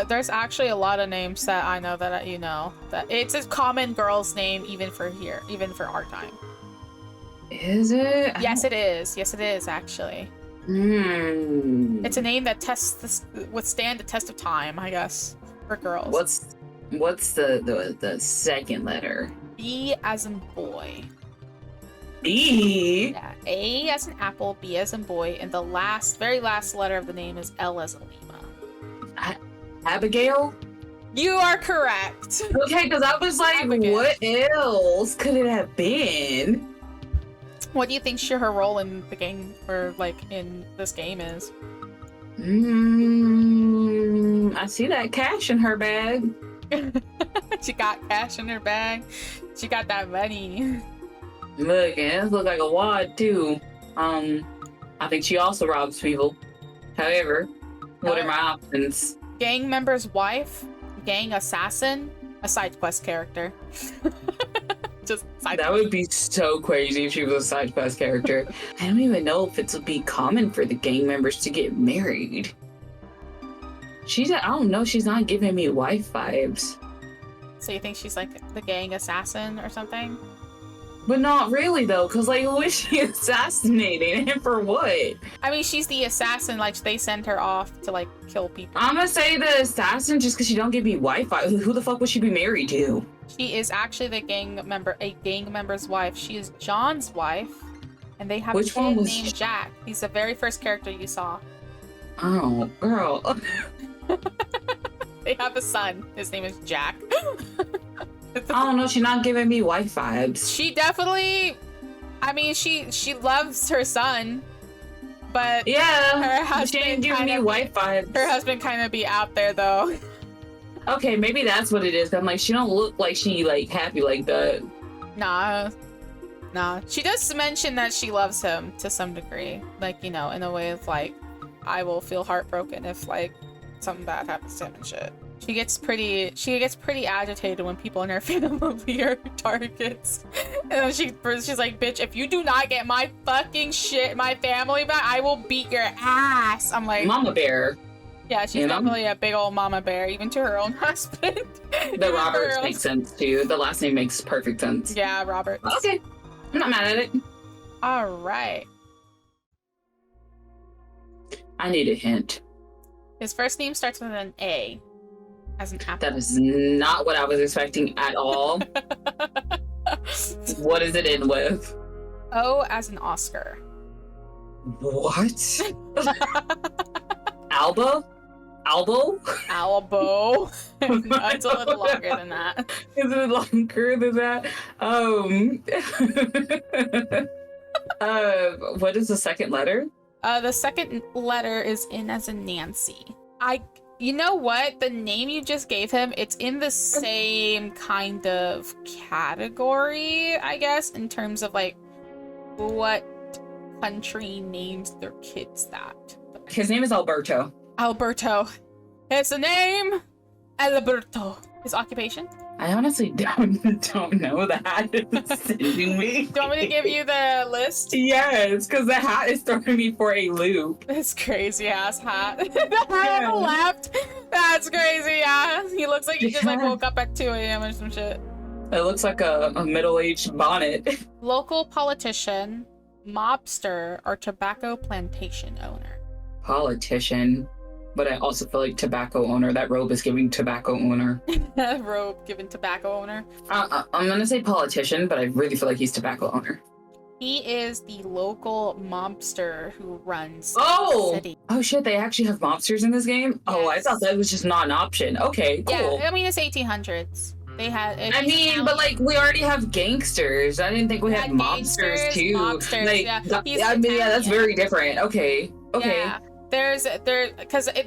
B: There's actually a lot of names that I know that you know. That it's a common girl's name even for here, even for our time.
A: Is it?
B: Yes, it is. Yes, it is, actually. It's a name that withstand the test of time, I guess, for girls.
A: What's the second letter?
B: B as in boy.
A: B?
B: Yeah, A as in apple, B as in boy, and the very last letter of the name is L as in Lima.
A: Abigail?
B: You are correct.
A: Okay, because I was like,
B: Abigail.
A: What else could it have been?
B: What do you think her role in the game, or like in this game, is?
A: I see that cash in her bag.
B: She got cash in her bag. She got that money.
A: Look, and it looks like a wad too. I think she also robs people. However, what are my options?
B: Gang member's wife, gang assassin, a side quest character. Just side
A: That would be so crazy if she was a side quest character. I don't even know if it would be common for the gang members to get married. I don't know, she's not giving me wife vibes.
B: So you think she's like the gang assassin or something?
A: But not really though, because like who is she assassinating and for what?
B: I mean, she's the assassin, like they send her off to like kill people.
A: I'm gonna say the assassin just because she don't give me wife vibes. Who the fuck would she be married to?
B: She is actually a gang member's wife. She is John's wife, and they have a kid named Jack. He's the very first character you saw.
A: Oh, girl.
B: They have a son. His name is Jack.
A: I don't know. She's not giving me wife vibes.
B: She definitely. I mean, she loves her son, but
A: yeah,
B: her husband
A: she ain't giving me wife vibes.
B: Her husband kind of be out there though.
A: Okay, maybe that's what it is. I'm like, she don't look like she like happy like that.
B: Nah. She does mention that she loves him to some degree, like, you know, in a way of like, I will feel heartbroken if like something bad happens to him and shit. She gets pretty agitated when people in her family are targets. And then she's like, bitch, if you do not get my fucking shit, my family back, I will beat your ass. I'm like,
A: Mama bear.
B: Yeah, she's definitely a big old mama bear, even to her own husband.
A: The Roberts makes sense too. The last name makes perfect sense.
B: Yeah, Roberts.
A: Okay. I'm not mad at it.
B: Alright.
A: I need a hint.
B: His first name starts with an A. As an apple.
A: That is not what I was expecting at all. What is it in with?
B: O as an Oscar.
A: What? Albo?
B: Albo? It's a little longer than that.
A: Is it longer than that? What is the second letter?
B: The second letter is in as in Nancy. You know what? The name you just gave him, it's in the same kind of category, I guess, in terms of like what country names their kids that.
A: His name is Alberto.
B: Alberto. His name, Alberto. His occupation?
A: I honestly don't know. The hat is sending me.
B: Do you want me to give you the list?
A: Yes, because the hat is throwing me for a loop.
B: This crazy ass hat. The hat on the left. That's crazy, yeah. He looks like he just like woke up at 2 a.m. or some shit.
A: It looks like a middle-aged bonnet.
B: Local politician, mobster, or tobacco plantation owner.
A: Politician. But I also feel like tobacco owner. That robe is giving tobacco owner.
B: Robe given tobacco owner.
A: I'm gonna say politician, but I really feel like he's tobacco owner.
B: He is the local mobster who runs
A: the
B: city.
A: Oh shit, they actually have mobsters in this game? Yes. Oh, I thought that was just not an option. Okay, cool.
B: Yeah, I mean, it's 1800s. They had.
A: But like, we already have gangsters. I didn't think we had mobsters too.
B: Mobsters,
A: like,
B: yeah.
A: That's very different. Okay.
B: Yeah. Because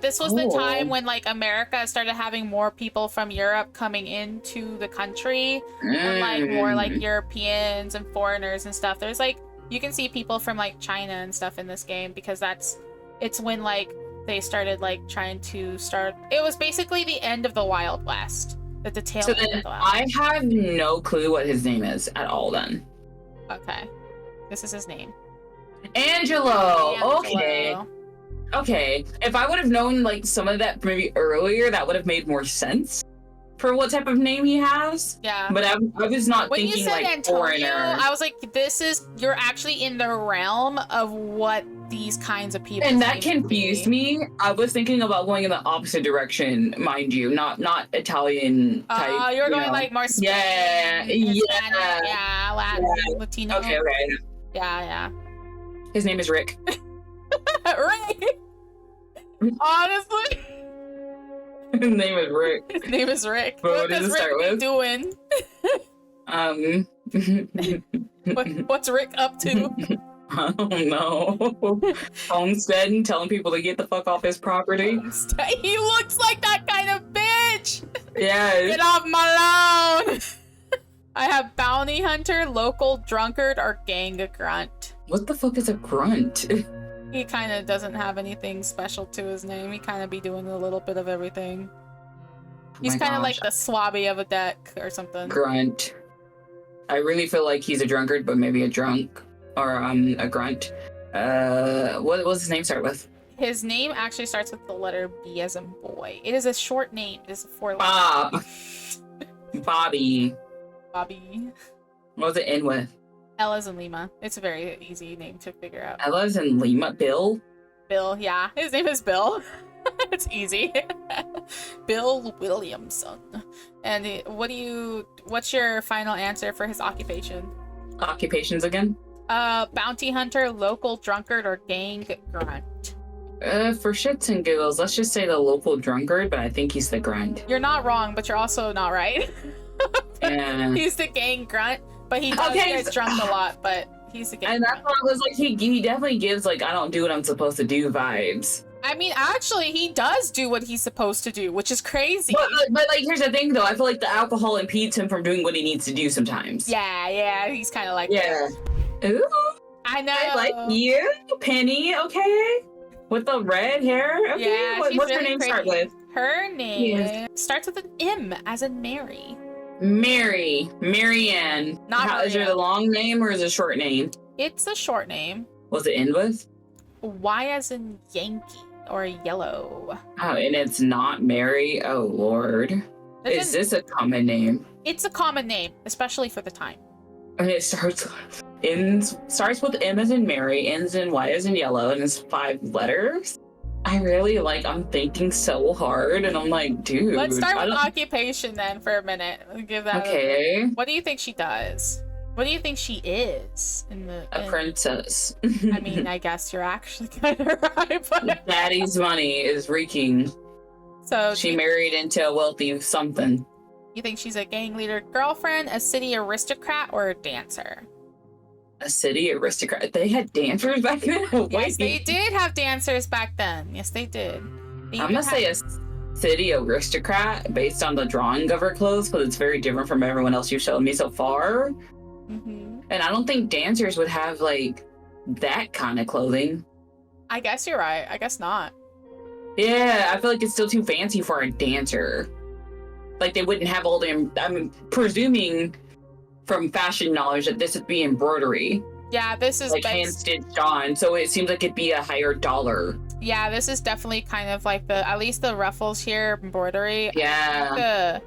B: this was the time when like America started having more people from Europe coming into the country, and like more like Europeans and foreigners and stuff. There's like, you can see people from like China and stuff in this game, because it's when like they started like trying to start. It was basically the end of the Wild West. At the tail end of the Wild West.
A: I have no clue what his name is at all. Then.
B: Okay, this is his name.
A: Angelo. Okay, if I would have known like some of that maybe earlier, that would have made more sense. for what type of name he has.
B: Yeah.
A: But I was not
B: When
A: thinking
B: you said
A: like
B: Antonio,
A: foreigner.
B: I was like, you're actually in the realm of what these kinds of people.
A: And that confused me. I was thinking about going in the opposite direction, mind you, not Italian type.
B: Oh, you were going like more Spain, Hispanic, Latin, Latino.
A: Okay.
B: Yeah.
A: His name is Rick.
B: Rick. Honestly.
A: His name is Rick.
B: His name is Rick.
A: But
B: What does Rick be doing? What's Rick up to?
A: I don't know. Homesteading, telling people to get the fuck off his property.
B: He looks like that kind of bitch.
A: Yeah.
B: Get off my lawn. I have bounty hunter, local drunkard, or gang grunt.
A: What the fuck is a grunt?
B: He kind of doesn't have anything special to his name. He kind of be doing a little bit of everything. He's kind of like the swabby of a deck or something.
A: Grunt. I really feel like he's a drunkard, but maybe a drunk or a grunt. What does his name start with?
B: His name actually starts with the letter B as in boy. It is a short name. It is a 4-letter.
A: Bob. Bobby.
B: Bobby.
A: What does it end with?
B: L as in Lima. It's a very easy name to figure out.
A: Ella's in Lima. Bill?
B: Bill, yeah. His name is Bill. It's easy. Bill Williamson. And what's your final answer for his occupation?
A: Occupations again?
B: Bounty hunter, local drunkard, or gang grunt.
A: For shits and giggles, let's just say the local drunkard, but I think he's the grunt.
B: You're not wrong, but you're also not right.
A: Yeah.
B: He's the gang grunt, but he does get drunk a lot, but he's the gang
A: And
B: grunt.
A: that's what I was like, he definitely gives like, I don't do what I'm supposed to do vibes.
B: I mean, actually, he does do what he's supposed to do, which is crazy.
A: But like, here's the thing though, I feel like the alcohol impedes him from doing what he needs to do sometimes.
B: Yeah, he's kind of like
A: Yeah.
B: that.
A: Ooh,
B: I know.
A: I like you, Penny, okay? With the red hair, okay?
B: Yeah,
A: What's
B: really
A: her name
B: pretty.
A: start with?
B: Her name starts with an M, as in Mary.
A: Marianne.
B: Not
A: Is it
B: Maria.
A: a long name or is it a short name?
B: It's a short name.
A: What's it end with?
B: Y as in Yankee or yellow.
A: Oh, and it's not Mary. Oh Lord. Is this a common name?
B: It's a common name, especially for the time.
A: And it starts with M as in Mary, ends in Y as in yellow, and it's 5 letters. I'm thinking so hard, and I'm like, dude.
B: Let's start with occupation then for a minute. Give that.
A: Okay.
B: What do you think she does? What do you think she is
A: A princess.
B: I mean, I guess you're actually kind of right, but
A: Daddy's money is reeking.
B: so
A: She married into a wealthy something.
B: you think she's a gang leader girlfriend, a city aristocrat, or a dancer?
A: A city aristocrat. They had dancers back then?
B: Yes, they did have dancers back then. Yes, they did.
A: I'm gonna say a city aristocrat based on the drawing of her clothes, but it's very different from everyone else you've shown me so far.
B: Mm-hmm.
A: And I don't think dancers would have like that kind of clothing.
B: I guess you're right. I guess not.
A: Yeah, I feel like it's still too fancy for a dancer. Like they wouldn't have all the. I'm presuming from fashion knowledge that this would be embroidery.
B: Yeah, this is
A: like hand stitched on, so it seems like it'd be a higher dollar.
B: Yeah, this is definitely kind of like at least the ruffles here, embroidery.
A: Yeah.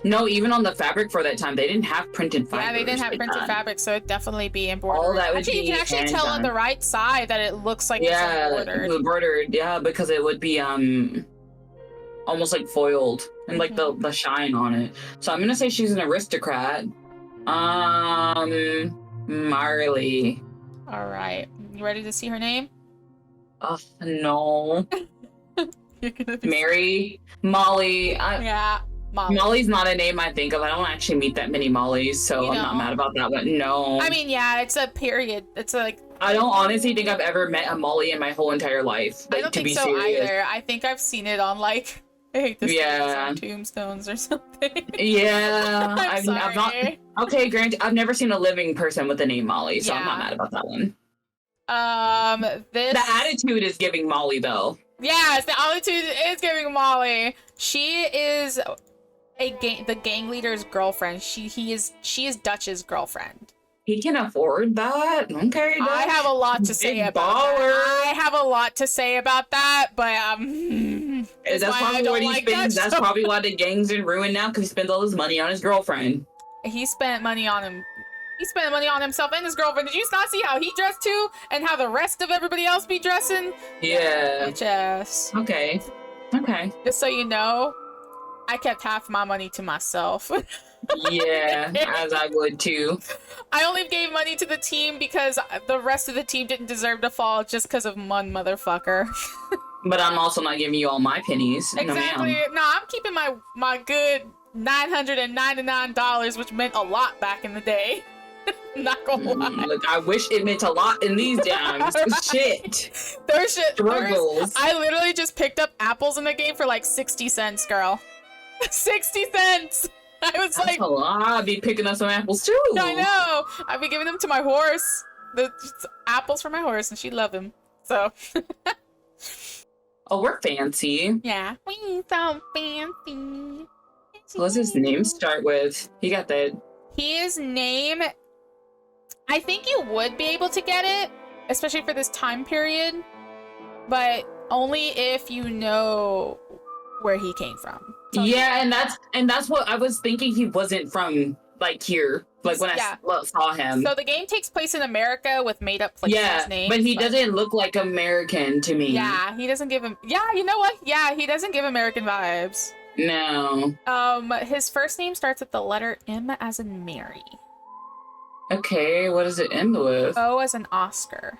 A: No, even on the fabric for that time, they didn't have printed fabric.
B: Yeah, they didn't have
A: like
B: printed
A: that.
B: fabric, so it'd definitely be embroidered.
A: All that would
B: actually,
A: be
B: you can actually
A: hand
B: tell on
A: done.
B: the right side that it looks like it's
A: embroidered. Yeah, because it would be almost like foiled and like the shine on it. So I'm gonna say she's an aristocrat. Marley.
B: All right, you ready to see her name?
A: Oh no.
B: You're gonna be
A: Mary, Molly.
B: yeah, Molly.
A: Molly's not a name I think of. I don't actually meet that many Mollys, so
B: You
A: I'm not
B: don't?
A: mad about that. But no,
B: I mean, yeah, it's a period. It's like
A: I don't honestly think I've ever met a Molly in my whole entire life. Like,
B: I don't
A: to
B: think
A: be
B: so
A: serious.
B: either. I think I've seen it on like I hate this
A: Yeah.
B: on tombstones or something.
A: Yeah,
B: I'm sorry.
A: I've not. Okay, granted, I've never seen a living person with the name Molly, so I'm not
B: Yeah.
A: mad about that one.
B: This
A: The attitude is giving Molly though.
B: yes, the attitude is giving Molly. She is the gang leader's girlfriend. She is Dutch's girlfriend.
A: He can afford that. Okay,
B: I have a lot to say
A: Big
B: about
A: baller.
B: that. I have a lot to say about that, but Is
A: That's
B: why I
A: probably
B: don't
A: what he
B: like
A: spends.
B: that
A: That's
B: show.
A: probably why the gang's in ruin now, because he spends all his money on his girlfriend.
B: He spent money on him. He spent money on himself and his girlfriend. Did you not see how he dressed too? And how the rest of everybody else be dressing?
A: Yeah.
B: Bitch ass.
A: Okay. Okay.
B: Just so you know, I kept half my money to myself.
A: Yeah, as I would too.
B: I only gave money to the team because the rest of the team didn't deserve to fall just because of one motherfucker.
A: But I'm also not giving you all my pennies.
B: Exactly.
A: No, ma'am.
B: No, I'm keeping my good $999, which meant a lot back in the day. Not gonna lie.
A: Look, I wish it meant a lot in these times. Shit. Struggles.
B: I literally just picked up apples in the game for like 60 cents, girl. 60 cents! I was
A: That's
B: like,
A: a lot. I'd be picking up some apples too.
B: I know. I'd be giving them to my horse. The apples for my horse, and she'd love them. So.
A: Oh, we're fancy.
B: Yeah. We so fancy.
A: What's his name start with? He got that.
B: His name, I think you would be able to get it, especially for this time period, but only if you know where he came from. So
A: Yeah, and that's what I was thinking. He wasn't from like here, like when I saw him.
B: So the game takes place in America with made up places names.
A: but he doesn't look like American to me.
B: Yeah, he doesn't give him. Yeah, you know what? Yeah, he doesn't give American vibes.
A: No.
B: His first name starts with the letter M as in Mary.
A: Okay, what does it end with?
B: O as in Oscar.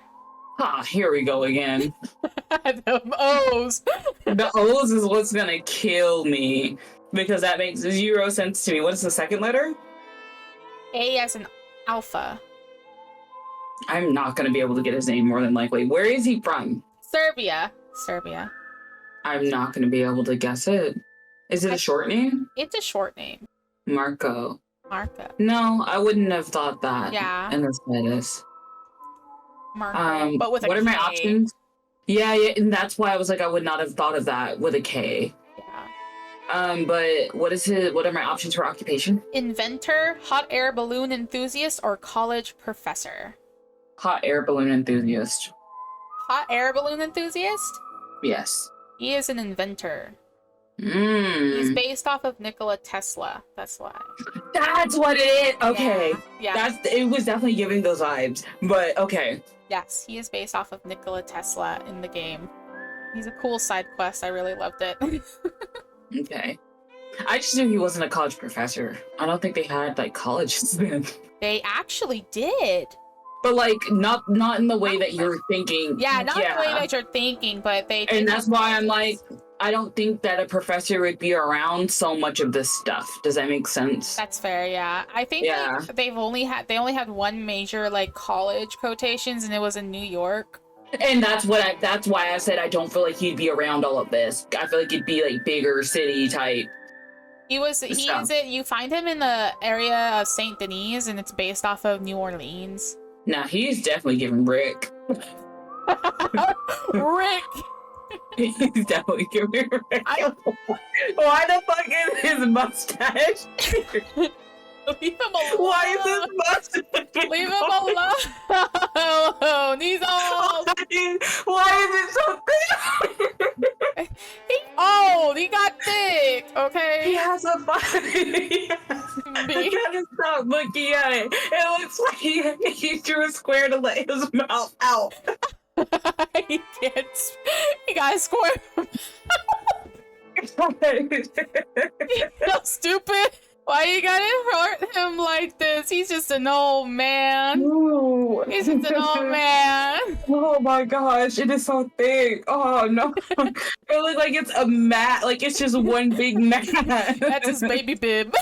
A: Ah, here we go again.
B: The O's.
A: The O's is what's gonna kill me because that makes zero sense to me. What is the second letter?
B: A as in Alpha.
A: I'm not gonna be able to get his name more than likely. Where is he from?
B: Serbia.
A: I'm not gonna be able to guess it. Is it a short name?
B: It's a short name.
A: Marko.
B: Marko.
A: No, I wouldn't have thought that.
B: Yeah.
A: In the slightest.
B: Marko. But with a
A: what are my
B: K.
A: options? Yeah, and that's why I was like, I would not have thought of that with a K.
B: Yeah.
A: But what are my options for occupation?
B: Inventor, hot air balloon enthusiast, or college professor?
A: Hot air balloon enthusiast.
B: Hot air balloon enthusiast?
A: Yes.
B: He is an inventor. He's
A: Mm.
B: based off of Nikola Tesla. That's why.
A: That's what it is. Okay.
B: Yeah.
A: It was definitely giving those vibes. But okay.
B: Yes, he is based off of Nikola Tesla in the game. He's a cool side quest. I really loved it.
A: Okay. I just knew he wasn't a college professor. I don't think they had like colleges then.
B: They actually did.
A: But like not in the way that you're thinking.
B: Yeah, not the way that you're thinking, but they did.
A: And that's why I'm like, I don't think that a professor would be around so much of this stuff. Does that make sense?
B: That's fair, yeah. I think they only had one major like college quotations, and it was in New York.
A: And that's why I said I don't feel like he'd be around all of this. I feel like it'd be like bigger city type.
B: You find him in the area of Saint Denis, and it's based off of New Orleans.
A: Nah, he's definitely giving Rick.
B: Rick.
A: He's definitely giving Rick. Why the fuck is his mustache?
B: Leave him alone.
A: Why is his mustache?
B: Leave him alone. He's old.
A: Why is it so thick?
B: He got thick. Okay.
A: He has a body. I gotta stop looking at it. It looks like he drew a square to let his mouth out.
B: He can't. He got a square. So stupid. Why you gotta hurt him like this? He's just an old man.
A: Ooh.
B: He's just an old man.
A: Oh my gosh, it is so thick. Oh no. It looks like it's a mat, like it's just one big mat.
B: That's his baby bib.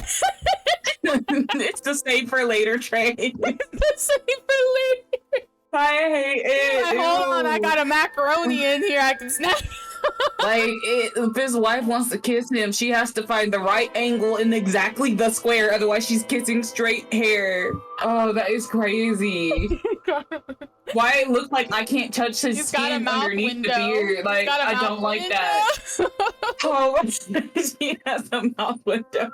A: It's the save for later tray.
B: The save for later.
A: I hate it.
B: Yeah, hold on, I got a macaroni in here I can snap.
A: Like, if his wife wants to kiss him, she has to find the right angle in exactly the square, otherwise she's kissing straight hair. Oh, that is crazy. Why it looks like I can't touch his skin underneath the beard. Like, I don't like that. Oh, she has a mouth window.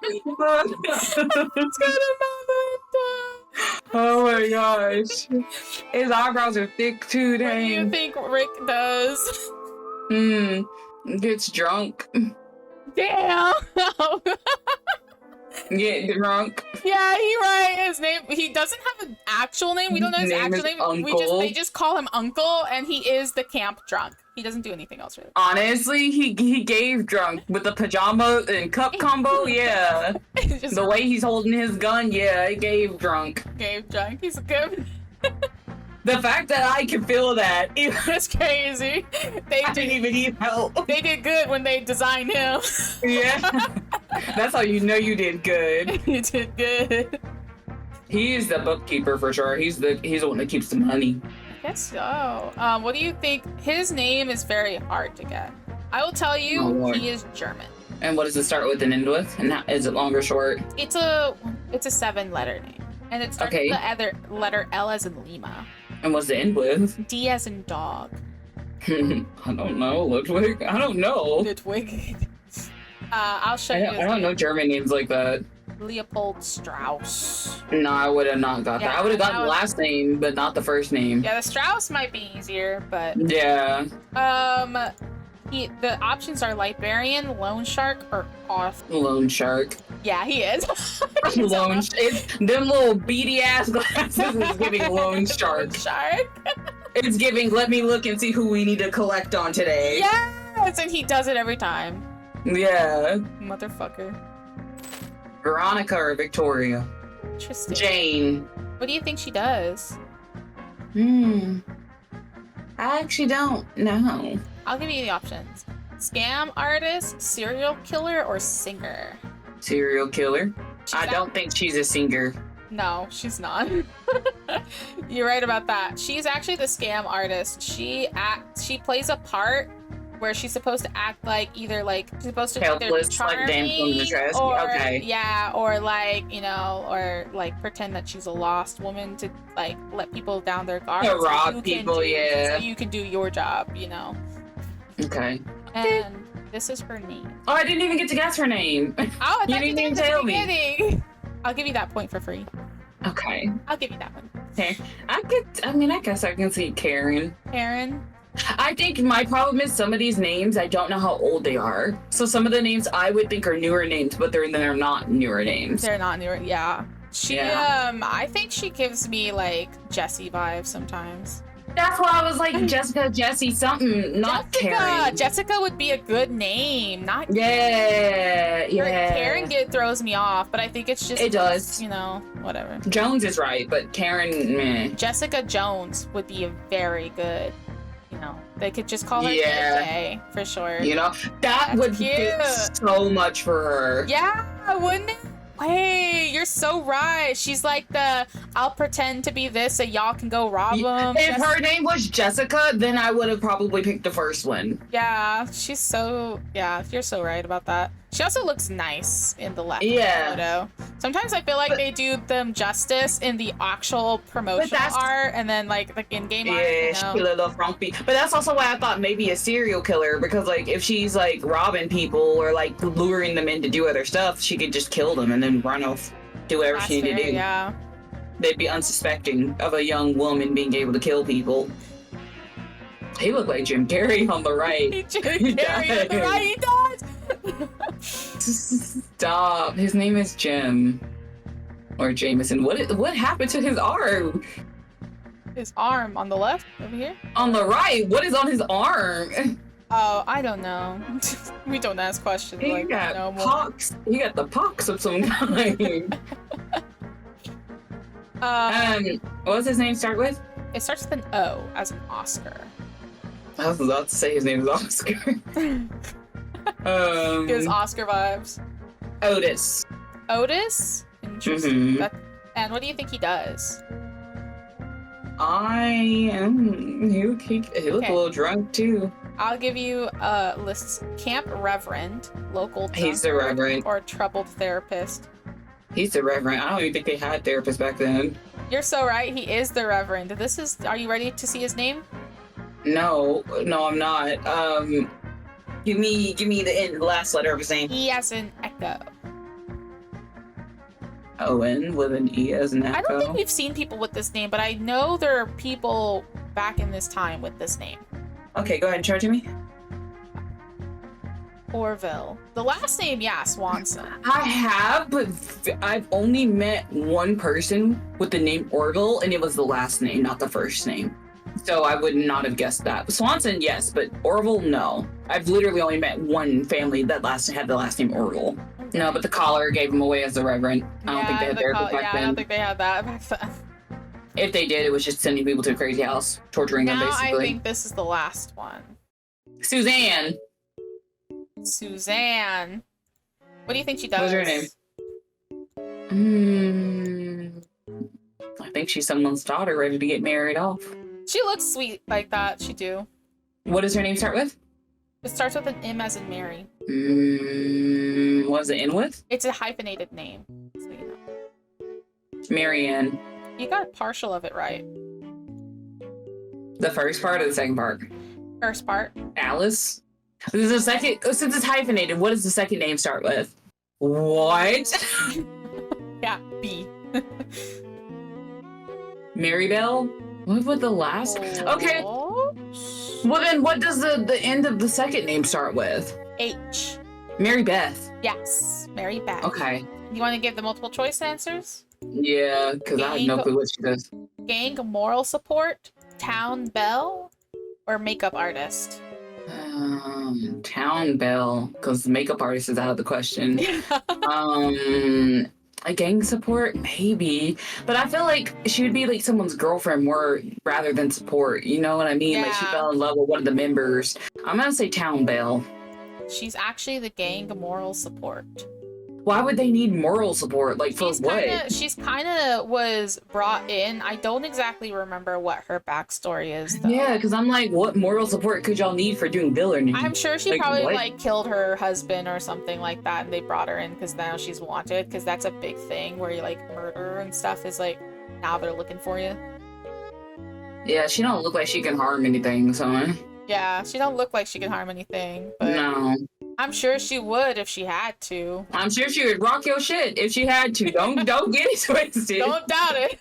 B: It's got a mouth window.
A: Oh my gosh. His eyebrows are thick too, dang.
B: What do you think Rick does?
A: Gets drunk.
B: Damn.
A: Get drunk.
B: Yeah, he right. His name. He doesn't have an actual name. We don't know his actual name. They just call him Uncle, and he is the camp drunk. He doesn't do anything else really.
A: Honestly, he gave drunk with the pajama and cup combo. Yeah, the way he's holding his gun. Yeah, it gave drunk.
B: Gave drunk. He's good.
A: The fact that I can feel that,
B: That's crazy.
A: I didn't even need help.
B: They did good when they designed him.
A: Yeah, that's how you know you did good.
B: You did good.
A: He's the bookkeeper for sure. He's the one that keeps the money.
B: I guess so. What do you think? His name is very hard to get. I will tell you, he is German.
A: And what does it start with and end with? And is it long or short?
B: It's a 7-letter name, and it starts with the letter L as in Lima.
A: And what's the end with?
B: D as in dog.
A: I don't know. Ludwig? I don't know.
B: Ludwig. I'll show you.
A: I don't know German names like that.
B: Leopold Strauss.
A: No, I would have not got that. I would have gotten the last name, but not the first name.
B: Yeah, the Strauss might be easier, but
A: yeah.
B: The options are librarian, loan shark, or off.
A: Loan shark.
B: Yeah, he is.
A: Loan. It's them little beady ass glasses is giving loan shark. It's giving. Let me look and see who we need to collect on today.
B: Yes, and he does it every time.
A: Yeah.
B: Motherfucker.
A: Veronica or Victoria?
B: Interesting.
A: Jane.
B: What do you think she does?
A: I actually don't know.
B: I'll give you the options. Scam artist, serial killer, or singer?
A: Serial killer? I don't think she's a singer.
B: No, she's not. You're right about that. She's actually the scam artist. She plays a part where she's supposed to act like either like she's supposed to
A: helpless,
B: either charming,
A: like damsel in distress.
B: or or like or like pretend that she's a lost woman to like let people down their guard.
A: To rob people,
B: so you can do your job,
A: Okay.
B: And this is her name.
A: Oh, I didn't even get to guess her name.
B: Oh, I thought
A: you didn't even tell me.
B: I'll give you that point for free.
A: Okay.
B: I'll give you that one.
A: Okay. I guess I can see Karen.
B: Karen.
A: I think my problem is some of these names, I don't know how old they are. So some of the names I would think are newer names, but they're not newer names.
B: They're not newer, yeah. I think she gives me like Jessie vibes sometimes.
A: That's why I was like Jessica, Jessie, something, not Karen.
B: Jessica would be a good name, not
A: Karen. Yeah.
B: Karen throws me off, but I think it's just...
A: It does.
B: Whatever.
A: Jones is right, but Karen, meh.
B: Jessica Jones would be a very good... they could just call her JJ, for sure.
A: That would do so much for her.
B: Yeah, wouldn't it? Hey, you're so right. She's like I'll pretend to be this so y'all can go rob them.
A: If her name was Jessica, then I would have probably picked the first one.
B: Yeah, you're so right about that. She also looks nice in the left photo. Sometimes I feel like they do them justice in the actual promotional art and then like in-game art.
A: Yeah, she's a little frumpy. But that's also why I thought maybe a serial killer, because like if she's like robbing people or like luring them in to do other stuff, she could just kill them and then run off, do whatever she needed to do.
B: Yeah.
A: They'd be unsuspecting of a young woman being able to kill people. He looked like Jim Carrey on the right.
B: Jim Carrey on the right, he does!
A: Stop. His name is Jim. Or Jameson. What happened to his arm?
B: His arm on the left? Over here?
A: On the right? What is on his arm?
B: Oh, I don't know. We don't ask questions
A: He
B: like
A: got
B: that no more.
A: pox. He got the pox of some kind. What does his name start with?
B: It starts with an O, as an Oscar.
A: I was about to say his name is Oscar.
B: Gives Oscar vibes.
A: Otis.
B: Otis? Interesting. And what do you think he does?
A: He looked a little drunk too.
B: I'll give you lists: camp reverend, local drunkard,
A: He's the reverend,
B: or troubled therapist.
A: He's the reverend. I don't even think they had therapists back then.
B: You're so right. He is the reverend. Are you ready to see his name?
A: No, I'm not. Give me the last letter of his name.
B: E as in echo.
A: Owen with an E as an echo.
B: I don't think we've seen people with this name, but I know there are people back in this time with this name.
A: Okay, go ahead and show it to me.
B: Orville. The last name, yeah, Swanson.
A: I have, but I've only met one person with the name Orville, and it was the last name, not the first name. So I would not have guessed that. Swanson, yes, but Orville, no. I've literally only met one family that had the last name Orville. No, but the collar gave him away as the Reverend. I don't think they had therapy back then.
B: I don't think they had that back then.
A: If they did, it was just sending people to a crazy house, torturing them, basically.
B: Now I think this is the last one.
A: Suzanne.
B: What do you think she does?
A: What's her name? I think she's someone's daughter ready to get married off.
B: She looks sweet like that. She do.
A: What does her name start with?
B: It starts with an M as in Mary.
A: What does it end with?
B: It's a hyphenated name. So you know.
A: Marianne.
B: You got partial of it right.
A: The first part or the second part?
B: First part.
A: Alice? This is the second. Since it's hyphenated, what does the second name start with? What?
B: Yeah, B.
A: Mary-Beth? What would the last? Okay. Well, then what does the end of the second name start with?
B: H.
A: Mary-Beth.
B: Yes, Mary-Beth.
A: Okay.
B: You want to give the multiple choice answers?
A: Yeah, because I have no clue what she does.
B: Gang moral support, town belle, or makeup artist?
A: Town belle, because the makeup artist is out of the question. A gang support, maybe, but I feel like she would be like someone's girlfriend more rather than support. You know what I mean?
B: Yeah.
A: Like she fell in love with one of the members. I'm gonna say town belle.
B: She's actually the gang moral support.
A: Why would they need moral support? Like for what?
B: She's kind of was brought in. I don't exactly remember what her backstory is, though.
A: Yeah, because I'm like, what moral support could y'all need for doing villainy?
B: I'm sure she
A: like,
B: probably
A: what?
B: like killed her husband or something like that, and they brought her in because now she's wanted. Because that's a big thing where you like murder and stuff is like now they're looking for you.
A: Yeah, she don't look like she can harm anything, so.
B: Yeah, she don't look like she can harm anything. But
A: No.
B: I'm sure she would if she had to.
A: I'm sure she would rock your shit if she had to. Don't get it twisted.
B: Don't doubt it.